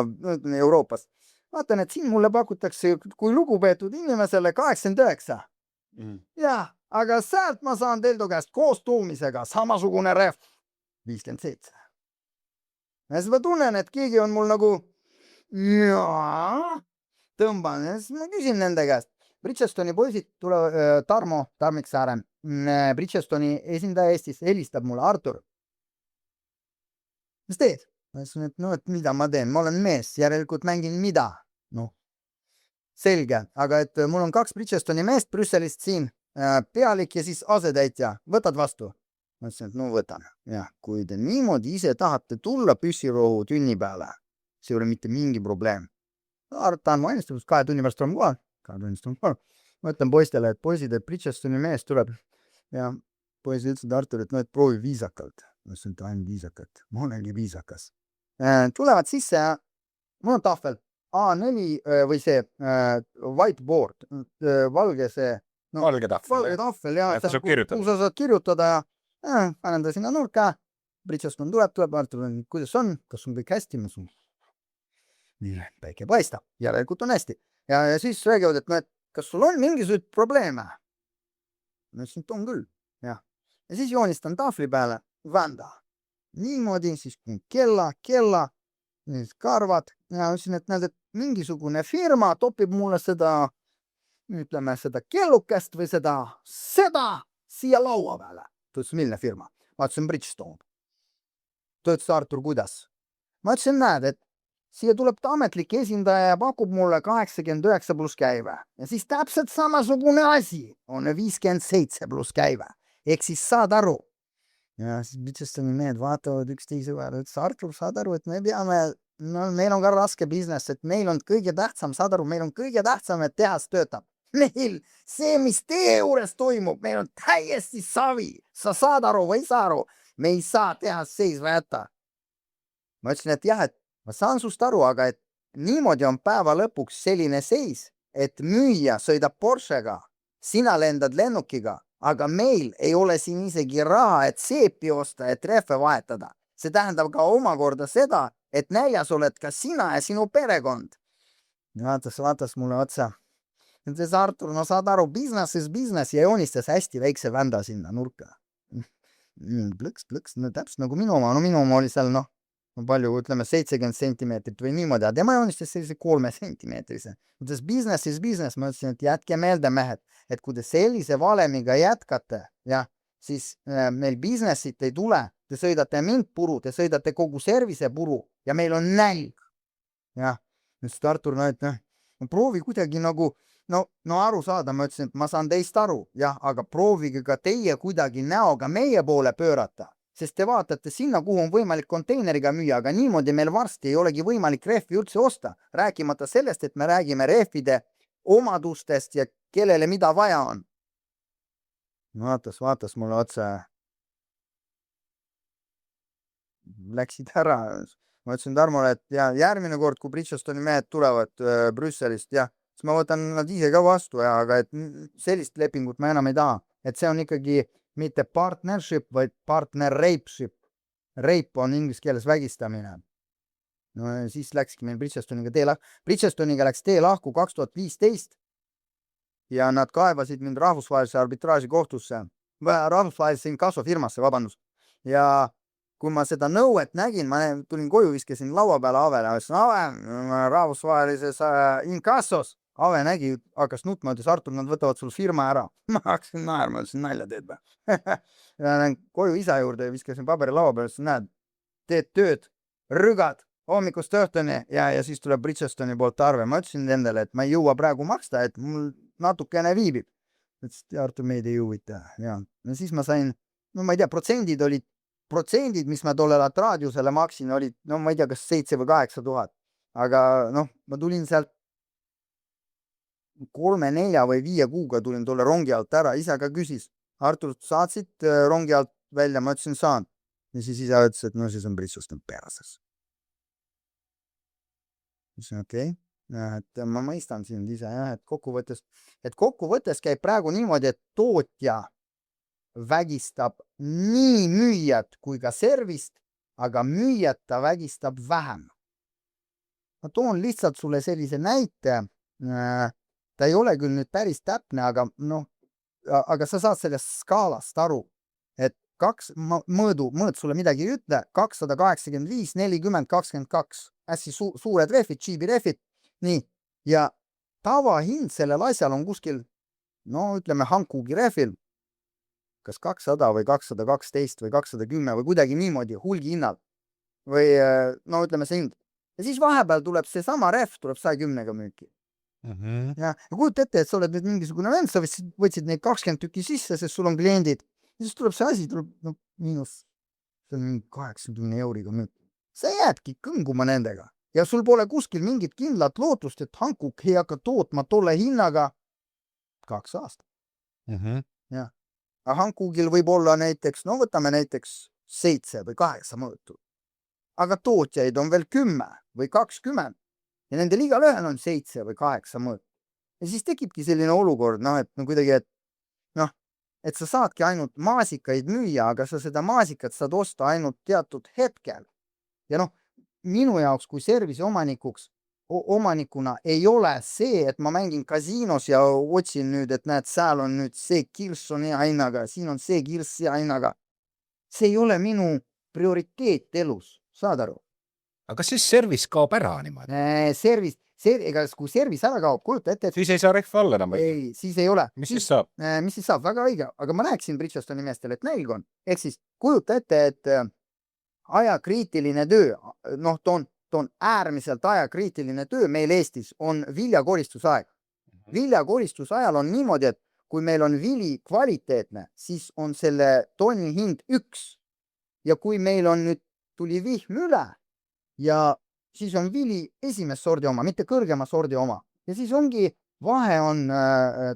Euroopas. Vaatan, et siin mulle pakutakse kui lugupeetud inimesele 89. Jah, aga sealt ma saan Deldo käest koos tuumisega samasugune rehv 57. Ja siis ma tunnen, et keegi on mul nagu tõmban ja siis ma küsin nende käest. Bridgestoni poisid tulevad, Tarmo Tarmiksaare, Bridgestoni esindaja Eestis, helistab mulle, Artur. Mis teed? Ma ütlesin, et no, et mida ma teen, ma olen mees, järelikult mängin mida. Noh, selge, aga et mul on 2 Bridgestoni meest Brüsselist siin, pealik ja siis asetäitja, võtad vastu? Ma ütlesin, et no võtan. Ja, kui te niimoodi ise tahate tulla püssirohu tünni peale, see ei ole mitte mingi probleem. Tahan mu ennustus 2 tunni pärast olema kohal. 2 tunnist olema kohal. Ma ütlen poistele, et poisid, et Bridgestoni mees tuleb. Ja poisid ütlesid Artur, et no, et proovi viisakalt. Ma ütlesin, et ainult viisakalt. Ma olengi viisakas. Tulevad sisse ja mul on tahvel A4 või see whiteboard, valge see. No, valge tahvel ja kuhu sa saad kirjutada ja panen ta sinna nurka. Bridgeston tuleb, Artur, kuidas on, kas on kõik hästi? Ma sun nii, päike paistab, järelikult on hästi. Ja siis räägivad, et no, et kas sul on mingisugused probleeme? Ma ütlesin, et on küll. Ja siis joonistan tahvli peale vända. Niimoodi, siis kella, siis karvad. Ja ütlesin, et näed, et mingisugune firma topib mulle seda, ütleme, seda kellukest või seda siia laua peale. Ta ütles, milline firma? Ma ütlesin, Bridgestone. Ta ütles, Artur, kuidas? Ma ütlesin, näed, et siia tuleb ta ametlik esindaja ja pakub mulle 89 pluss käive. Ja siis täpselt samasugune asi on 57 pluss käive. Ehk siis saad aru. Ja siis Bridgestoni mehed vaatavad üksteise peale, ütles Artur, saad aru, et me peame, no meil on ka raske business, et meil on kõige tähtsam, saad aru, meil on kõige tähtsam, et tehas töötab. Meil see, mis teie juures toimub, meil on täiesti savi. Sa saad aru või ei saa aru? Me ei saa tehas seisva jätta. Ma ütlesin, et jah, et ma saan sust aru, aga et niimoodi on päeva lõpuks selline seis, et müüja sõidab Porschega, sina lendad lennukiga, aga meil ei ole siin isegi raha, et seepi osta, et rehve vahetada. See tähendab ka omakorda seda, et näljas oled ka sina ja sinu perekond. Vaatas mulle otsa. Ütles Artur, no saad aru, business is business ja joonistas hästi väikse vända sinna nurka. Plõks, no täpselt nagu minu oma, no minu oma oli seal, noh, palju, ütleme 70 sentimeetrit või niimoodi, aga tema joonistas sellise 3 sentimeetrise. Ütles business is business, ma ütlesin, et jätke meelde, mehed, et kui te sellise valemiga jätkate, jah, siis meil businessit ei tule, te sõidate mind puru, te sõidate kogu servise puru ja meil on nälg. Jah, nüüd Artur, no et no proovi kuidagi nagu, no aru saada, ma ütlesin, et ma saan teist aru, jah, aga proovige ka teie kuidagi näoga meie poole pöörata. Sest te vaatate sinna, kuhu on võimalik konteineriga müüa, aga niimoodi meil varsti ei olegi võimalik rehvi üldse osta. Rääkimata sellest, et me räägime rehvide omadustest ja kellele mida vaja on. Vaatas mulle otsa. Läksid ära. Ma ütlesin Tarmole, et ja järgmine kord, kui Bridgestoni mehed tulevad Brüsselist, ja siis ma võtan nad ise ka vastu, ja, aga et sellist lepingut ma enam ei taha. Et see on ikkagi mitte partnership, vaid partner rapeship. Rape on inglise keeles vägistamine. No siis läkski meil Bridgestoniga Bridgestoniga läks tee lahku 2015 ja nad kaevasid mind rahvusvahelise arbitraaži kohtusse, rahvusvahelise inkassofirmasse, vabandust. Ja kui ma seda nõuet nägin, ma tulin koju, viskasin laua peale Avele, rahvusvahelises inkassos. Ave nägi, hakkas nutma, ütles Artur, nad võtavad sul firma ära. Ma hakkasin naerma, ütlesin nalja teed või. Ja lähen koju isa juurde ja viskasin paberi laua peale, ütlesin, näed, teed tööd, rügad hommikust õhtuni ja siis tuleb Bridgestoni poolt arve. Ma ütlesin endale, et ma ei jõua praegu maksta, et mul natukene viibib. Ütles, et Artur, meid ei huvita. Ja siis ma sain, no ma ei tea, protsendid, mis ma tollel raadiusele maksin, olid, no ma ei tea, kas 7 või 8 tuhat. Aga noh, ma tulin sealt 3, 4 või 5 kuuga tulin tolle rongi alt ära. Isa ka küsis, Artur, saatsid rongi alt välja? Ma ütlesin, saan. Ja siis isa ütles, et no siis on Bridgestone perses. Ütlesin, okei. Et ma mõistan sind ise, jah, et kokkuvõttes käib praegu niimoodi, et tootja vägistab nii müüjat kui ka servist, aga müüjat ta vägistab vähem. Ma toon lihtsalt sulle sellise näite. Ta ei ole küll nüüd päris täpne, aga sa saad sellest skaalast aru, et mõõd sulle midagi ei ütle, 285, 40, 22, hästi suured rehvid, GB rehvid, nii, ja tavahind sellel asjal on kuskil, ütleme Hankook'i rehvil, kas 200 või 212 või 210 või kuidagi niimoodi hulgi hinnal või ütleme see hind. Ja siis vahepeal tuleb see sama rehv, tuleb 110-ga müüki. Ja kujuta ette, et sa oled nüüd mingisugune vend, sa võtsid neid 20 tükki sisse, sest sul on kliendid. Ja siis tuleb see asi, miinus 80 euriga müük. Sa jäädki kõnguma nendega. Ja sul pole kuskil mingit kindlat lootust, et Hankook ei hakka tootma tolle hinnaga 2 aastat. Ja. Aga Hankookil võib olla näiteks, võtame näiteks 7 või 8 mõõtu. Aga tootjaid on veel 10 või 20 ja nendel igal ühel on 7 või 8 mõõtu. Ja siis tekibki selline olukord, et sa saadki ainult maasikaid müüa, aga sa seda maasikat saad osta ainult teatud hetkel. Ja minu jaoks kui servisi omanikuna ei ole see, et ma mängin kasiinos ja otsin nüüd, et näed, seal on nüüd see kirss on hea hinnaga, siin on see kirss hea hinnaga. See ei ole minu prioriteet elus, saad aru? Aga siis servis kaob ära niimoodi? Kui servis ära kaob, kujuta ette, et siis ei saa rehv alla enam? Ei, siis ei ole. Mis siis saab? Mis siis saab? Väga õige. Aga ma rääkisin Bridgestoni meestel, et nälg on. Ehk siis kujuta ette, et ajakriitiline töö, toon äärmiselt ajakriitiline töö meil Eestis on viljakoristusaeg. Viljakoristusajal on niimoodi, et kui meil on vili kvaliteetne, siis on selle tonni hind 1. Ja kui meil on nüüd tuli vihm üle ja siis on vili esimest sordi oma, mitte kõrgema sordi oma. Ja siis ongi, vahe on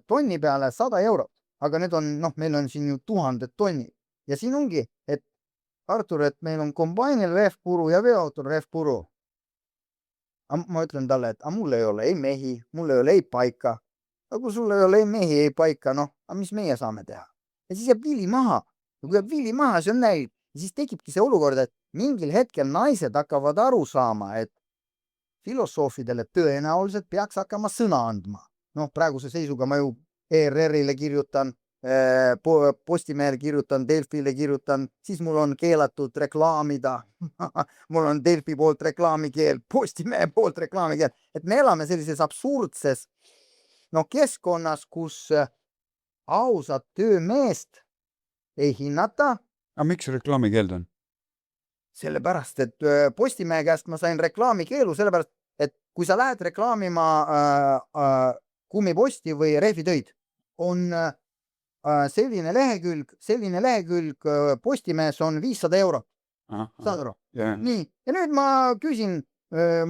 tonni peale 100 eurot. Aga need on, meil on siin ju 1000 tonni. Ja siin ongi, et Artur, et meil on kombainil rehvpuru ja veoautul rehvpuru. Ma ütlen talle, et mul ei ole ei mehi, mul ei ole ei paika. Aga kui sul ei ole ei mehi, ei paika, aga mis meie saame teha? Ja siis jääb vili maha. Ja kui jääb vili maha, see on nälg. Ja siis tekibki see olukord, et mingil hetkel naised hakkavad aru saama, et filosoofidele tõenäoliselt peaks hakkama sõna andma. Praeguse seisuga ma ju ERR-ile kirjutan, Postimehele kirjutan, Delfile kirjutan, siis mul on keelatud reklaamida. Mul on Delfi poolt reklaamikeel, Postimehe poolt reklaamikeel. Et me elame sellises absurdses keskkonnas, kus ausat töömeest ei hinnata. Aga miks reklaamikeeld on? Sellepärast, et Postimehe käest ma sain reklaamikeelu, sellepärast, et kui sa lähed reklaamima kummiposti või rehvitöid, on selline lehekülg Postimehes on 500 eurot. Saad aru? Yeah. Nii, ja nüüd ma küsin,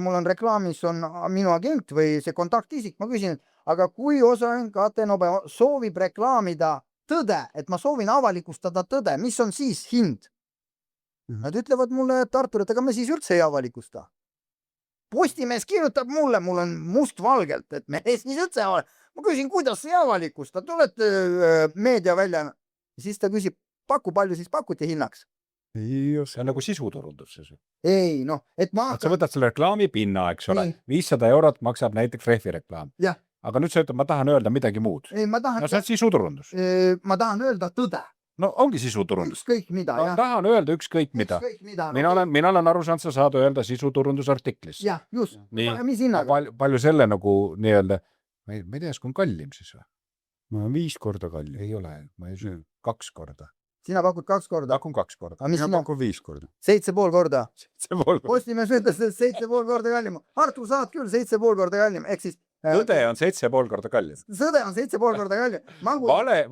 mul on reklaamis on minu agent või see kontaktisik, ma küsin, aga kui osaühing Atenove soovib reklaamida tõde, et ma soovin avalikustada tõde, mis on siis hind? Nad ütlevad mulle, et Artur, et ega me siis üldse ei avalikusta. Postimees kirjutab mulle, mul on mustvalgelt, et me siis üldse ole. Ma küsin, kuidas ei avalikusta, tulete meedia välja. Siis ta küsib, palju siis pakuti hinnaks? See on nagu sisuturundus. Ei, et sa võtad selle reklaami pinna, eks ole. 500 eurot maksab näiteks rehvireklaam. Jah. Aga nüüd sa ütled, ma tahan öelda midagi muud. Ei, see on sisuturundus. Ma tahan öelda tõde. Ongi sisuturundus. Ükskõik mida, jah. Tahan öelda ükskõik mida. Mina olen aru saanud, sa saad öelda sisuturundusartiklis. Jah, just. Mis hinnaga? Palju selle nagu nii-öelda, ma ei tea, kui on kallim siis või? Ma 5 korda kallim. Ei ole, ma ei saa 2 korda. Sina pakud 2 korda? Pakun 2 korda. Mina pakun 5 korda. 7,5 korda. 7,5 korda. Postimees ütles, et 7,5 korda kallim. Artur, saad küll 7,5 korda kallim. Ehk siis tõde on 7,5 korda kallim. Sõde on 7,5 korda kallim.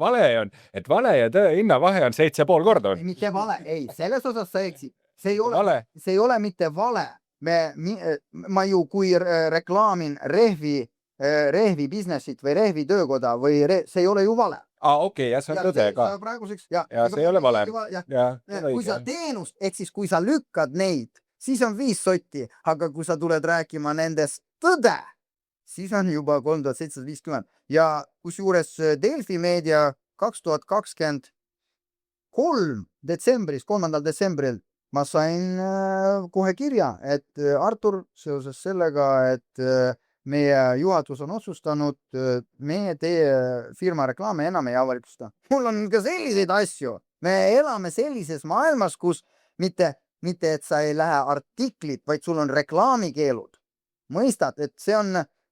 Vale on, et vale ja tõe hinnavahe on 7,5 korda. Mitte vale, ei, selles osas sa eksid. See ei ole mitte vale. Ma ju, kui reklaamin rehvi businessit või rehvi töökoda või see ei ole ju vale. Okei, ja see on tõde ka. Praeguseks, ja see ei ole vale. Kui sa teenust, ehk siis kui sa lükkad neid, siis on 5 sotti, aga kui sa tuled rääkima nendest tõde, siis on juba 3750. Ja kus juures Delfi Meedia 2020 3. detsembril ma sain kohe kirja, et Artur, seoses sellega, et meie juhatus on otsustanud, me teie firma reklaame enam ei avalikusta. Mul on ka selliseid asju. Me elame sellises maailmas, kus mitte, et sa ei lähe artiklit, vaid sul on reklaamikeelud. Mõistad, et see on,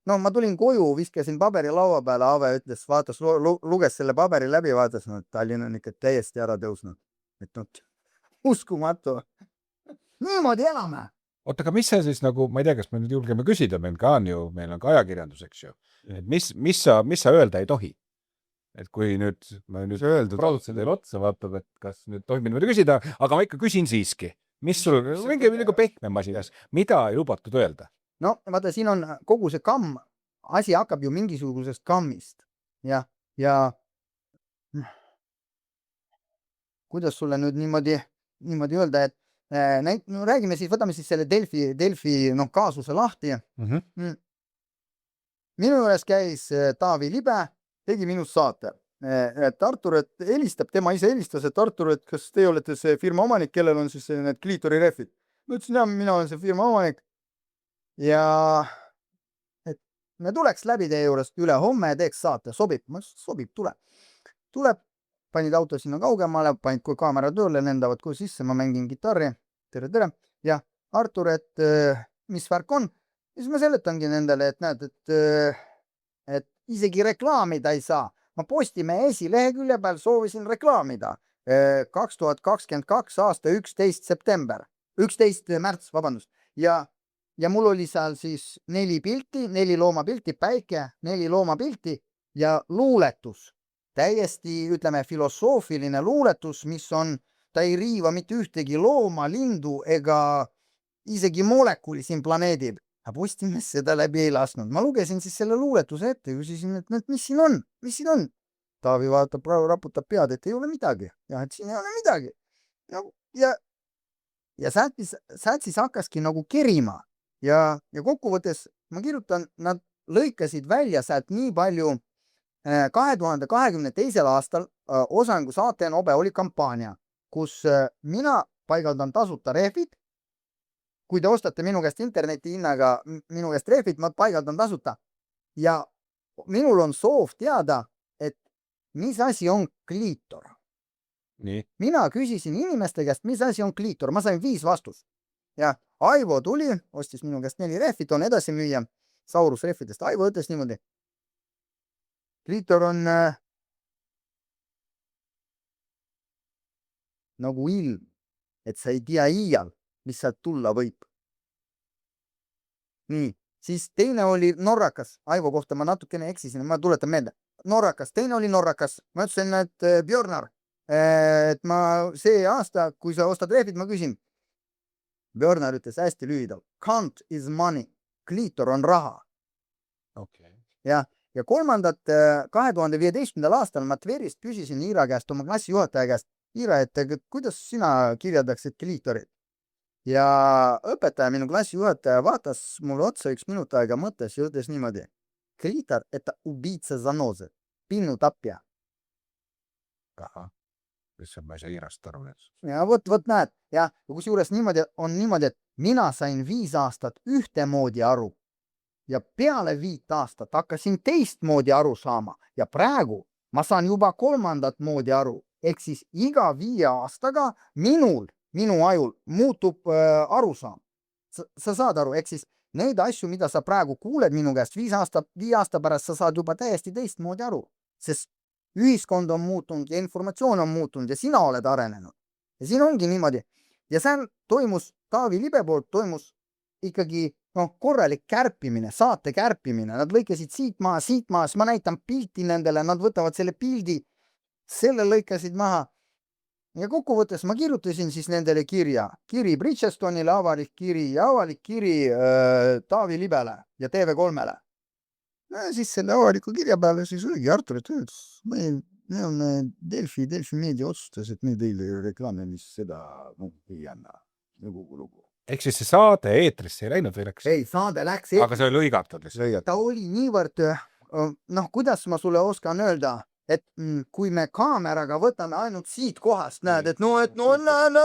no ma tulin koju, viskasin paberi laua peale, Ave ütles, vaatas, luges selle paberi läbi, vaatas, no Tallinn on ikka täiesti ära tõusnud. Et no, uskumatu. Niimoodi elame. Oota, aga mis see siis nagu, ma ei tea, kas me nüüd julgeme küsida, meil on ka ajakirjandus, eks ju. Et mis sa öelda ei tohi? Et kui nüüd produtsendil otsa vaatab, et kas nüüd tohib niimoodi küsida, aga ma ikka küsin siiski. Mis sul, mingi nagu pehmem asi, mida ei lubatud öelda? No vaata, siin on kogu see kamm, asi hakkab ju mingisugusest kammist. Ja kuidas sulle nüüd niimoodi öelda, et no, räägime siis, võtame siis selle Delfi kaasuse lahti. Minu juures käis Taavi Libe, tegi minust saate. Et Artur, et helistab, tema ise helistas, et Artur, et kas te olete see firma omanik, kellel on siis need kliitori-refid. Ma ütlesin, jah, mina olen see firma omanik. Ja et me tuleks läbi teie juurest üle homme ja teeks saate. Sobib? Sobib, tuleb. Panid auto sinna kaugemale, panid kui kaamera tööle, lendavad kui sisse, ma mängin kitarri. Tere. Ja Artur, et mis värk on? Siis ma seletangi nendele, et näed, et isegi reklaamida ei saa. Ma Postimehe esilehekülje peal soovisin reklaamida 2022 aasta 11 märts, vabandust. Ja mul oli seal siis 4 pilti, 4 loomapilti, päike, 4 loomapilti ja luuletus. Täiesti, ütleme, filosoofiline luuletus, mis on, ta ei riiva mitte ühtegi looma, lindu ega isegi molekuli siin planeedil. Aga Postimees seda läbi ei lasknud. Ma lugesin siis selle luuletuse ette ja küsisin, et mis siin on? Taavi vaatab, raputab pead, et ei ole midagi. Ja et siin ei ole midagi. Ja sealt siis hakkaski nagu kerima. Ja kokkuvõttes ma kirjutan, nad lõikasid välja sealt nii palju 2022. aastal Osangu saate Nobe oli kampaania, kus mina paigaldan tasuta rehvid. Kui te ostate minu käest interneti hinnaga minu käest rehvid, ma paigaldan tasuta. Ja minul on soov teada, et mis asi on kliitor. Nii. Mina küsisin inimeste käest, mis asi on kliitor. Ma sain 5 vastust. Ja Aivo tuli, ostis minu käest 4 rehvid, on edasi müüa Saurus rehvidest. Aivo ütles niimoodi. Kliitor on nagu ilm, et sa ei tea iial, mis sealt tulla võib. Nii, siis teine oli norrakas. Aivo kohta ma natukene eksisin, ma tuletan meelde. Norrakas, teine oli norrakas. Ma ütlesin, et Björnar, et ma see aasta, kui sa ostad rehvid, ma küsin. Björnar ütles hästi lühidalt. Count is money. Kliitor on raha. Okay. Ja kolmandat 2015. aastal ma Tverist küsisin Iira käest, oma klassijuhataja käest. Iira, et kuidas sina kirjeldaksid kliitorit? Ja õpetaja, minu klassijuhataja vaatas mulle otsa 1 minut aega mõttes ja ütles niimoodi. Kliitor, et ubitsa zanose. Pinnu tapja. Aha. Ma ei saa Iirast aru. Ja võt näed. Ja kus juures on niimoodi, et mina sain 5 aastat ühtemoodi aru. Ja peale 5 aastat hakkasin teistmoodi aru saama. Ja praegu ma saan juba 3. moodi aru. Ehk siis iga 5 aastaga minu ajul muutub arusaam. Sa saad aru, ehk siis neid asju, mida sa praegu kuuled minu käest 5 aasta pärast, sa saad juba täiesti teistmoodi aru. Sest ühiskond on muutunud ja informatsioon on muutunud ja sina oled arenenud. Ja siin ongi niimoodi. Ja seal toimus, Taavi Libe poolt toimus ikkagi korralik kärpimine, saate kärpimine. Nad lõikasid siit maha, siis ma näitan pilti nendele, nad võtavad selle pildi, selle lõikasid maha. Ja kokkuvõttes ma kirjutasin siis nendele kiri Bridgestonile, avalik kiri Taavi Libele ja TV3-le. Siis selle avaliku kirja peale siis oligi Artur, et me on Delfi meedia otsustas, et me teile reklaamimis seda ei anna. Lugu. Ehk siis see saade eetrisse ei läinud või läks? Ei, saade läks Aga see oli lõigatud. Ta oli niivõrd, kuidas ma sulle oskan öelda, et kui me kaameraga võtame ainult siit kohast, näed, et näed,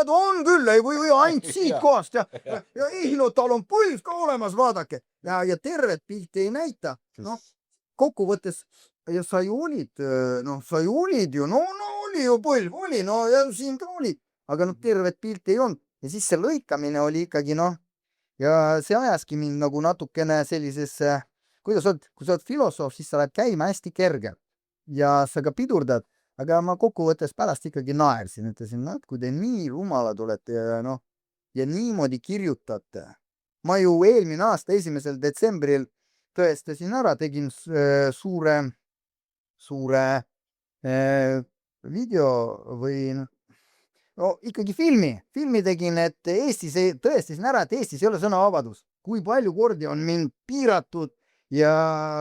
on küll, ei või ainult siit kohast ja ei, no tal on põlv ka olemas, vaadake. Ja tervet pilti ei näita. Noh, kokkuvõttes ja sa ju olid ju, no oli ju põlv, oli, no ja siin ka oli, aga tervet pilti ei olnud. Ja siis see lõikamine oli ikkagi, ja see ajaski mind nagu natukene sellisesse, kui sa oled filosoof, siis sa lähed käima hästi kerge ja sa ka pidurdad, aga ma kokkuvõttes pärast ikkagi naersin, ütlesin, kui te nii rumalad olete ja niimoodi kirjutate. Ma ju eelmine aasta 1. detsembril tõestasin ära, tegin suure video või ikkagi filmi tegin, et tõestasin ära, et Eestis ei ole sõnavabadus. Kui palju kordi on mind piiratud ja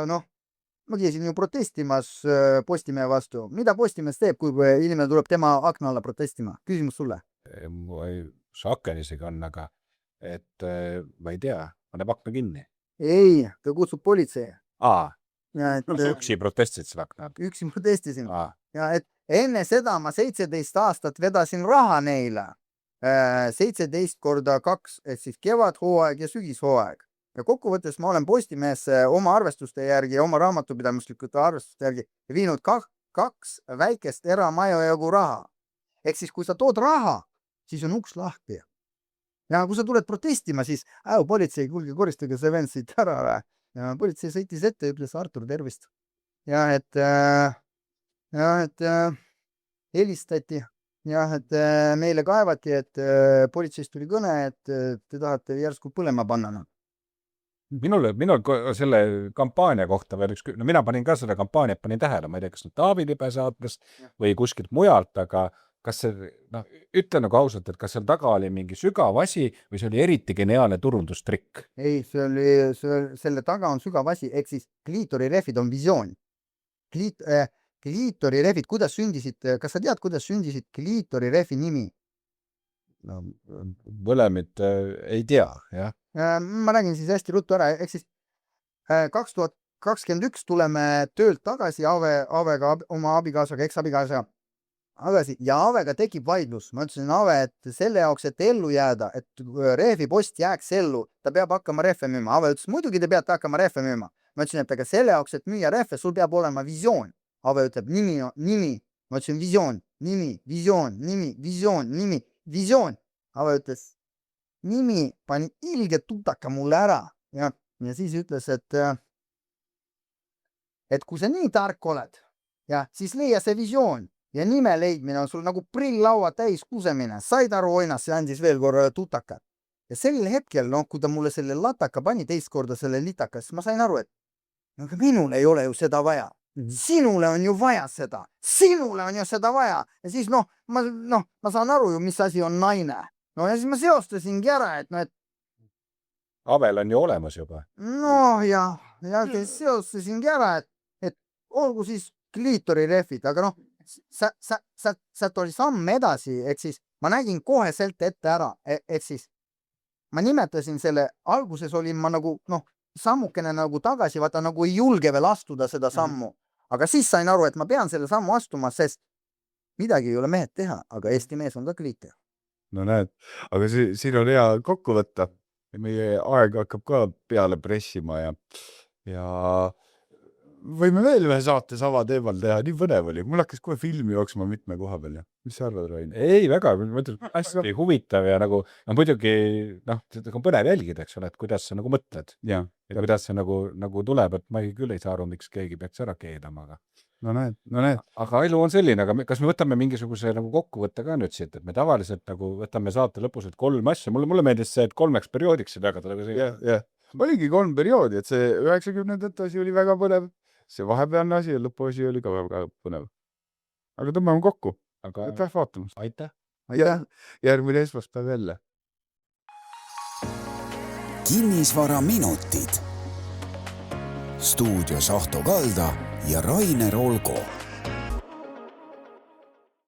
ma käisin ju protestimas Postimehe vastu. Mida Postimees teeb, kui inimene tuleb tema akna alla protestima? Küsimus sulle. See aken isegi on, aga et ma ei tea, paneb akna kinni. Ei, ta kutsub politsei. Üksi protestisid selle akna all? Üksi protestisin. Ja et enne seda ma 17 aastat vedasin raha neile. 17 korda 2, et siis kevadhooaeg ja sügishooaeg. Ja kokkuvõttes ma olen Postimehes oma arvestuste järgi ja oma raamatupidamislikute arvestuste järgi viinud 2 väikest eramaja jagu raha. Ehk siis, kui sa tood raha, siis on uks lahti. Ja kui sa tuled protestima, siis politsei, kuulge, koristage see vend siit ära. Ja politsei sõitis ette ja ütles Artur, tervist. Ja et helistati. Ja et meile kaevati, et politseist tuli kõne, et te tahate järsku põlema panna. Minul selle kampaania kohta veel üks, mina panin ka selle kampaaniat, panin tähele, ma ei tea, kas Taavi Libe saatest või kuskilt mujalt, aga kas see, ütle nagu ausalt, et kas seal taga oli mingi sügav asi või see oli eriti geniaalne turundustrikk? Ei, selle taga on sügav asi, ehk siis kliitorirehvid on visioon. Kliitorirehvid, kuidas sündisid, kas sa tead, kuidas sündisid kliitorirehvi nimi? Mõlemid ei tea, jah. Ma räägin siis hästi ruttu ära, ehk siis 2021 tuleme töölt tagasi Avega, oma abikaasaga, eksabikaasaga tagasi ja Avega tekib vaidlus. Ma ütlesin Ave, et selle jaoks, et ellu jääda, et rehvipost jääks ellu, ta peab hakkama rehve müüma. Ave ütles, muidugi te peate hakkama rehve müüma. Ma ütlesin, et aga selle jaoks, et müüa rehve, sul peab olema visioon. Ave ütleb, nimi. Ma ütlesin, visioon, nimi. Visioon. Ave ütles, nimi pani ilge tutaka mulle ära. Ja siis ütles, et kui sa nii tark oled, ja siis leia see visioon ja nime leidmine on sul nagu prill-laua täis kusemine. Said aru, oinas, see andis veel korra tutaka. Ja sel hetkel, kui ta mulle selle lataka pani teist korda selle litaka, siis ma sain aru, et aga minul ei ole ju seda vaja. Sinule on ju vaja seda. Sinule on ju seda vaja. Ja siis ma saan aru ju, mis asi on naine. Ja siis ma seostasingi ära, et Avel on ju olemas juba. Ja seostasingi ära, et olgu siis kliitorirehvid, aga sealt oli samm edasi, et siis ma nägin koheselt ette ära, et siis ma nimetasin selle, alguses olin ma nagu, sammukene nagu tagasi, vaata nagu ei julge veel astuda seda sammu, aga siis sain aru, et ma pean selle sammu astuma, sest midagi ei ole mehed teha, aga Eesti mees on ka kliiter. No näed, aga siin on hea kokku võtta. Meie aeg hakkab ka peale pressima ja võime veel ühe saate sama teemal teha, nii põnev oli. Mul hakkas kohe filmi jooksma mitme koha peal. Mis sa arvad, Rain? Ei, väga, ma ütlen, hästi huvitav ja nagu, muidugi, seda on põnev jälgida, eks ole, et kuidas sa nagu mõtled. Ja kuidas see nagu tuleb, et ma küll ei saa aru, miks keegi peaks ära keedama, aga... No näed. Aga elu on selline, aga kas me võtame mingisuguse nagu kokkuvõtte ka nüüd siit, et me tavaliselt nagu võtame saate lõpus 3 asja. Mulle meeldis see, et 3 perioodiks see jagada. Jah. Oligi 3 perioodi, et see 90-ndate asi oli väga põnev, see vahepealne asi ja lõpuasi oli ka väga põnev. Aga tõmbame kokku. Aitäh vaatamast. Aitäh. Järgmine esmaspäev jälle. Kinnisvara minutid. Stuudios Ahto Kalda ja Rainer Olgo.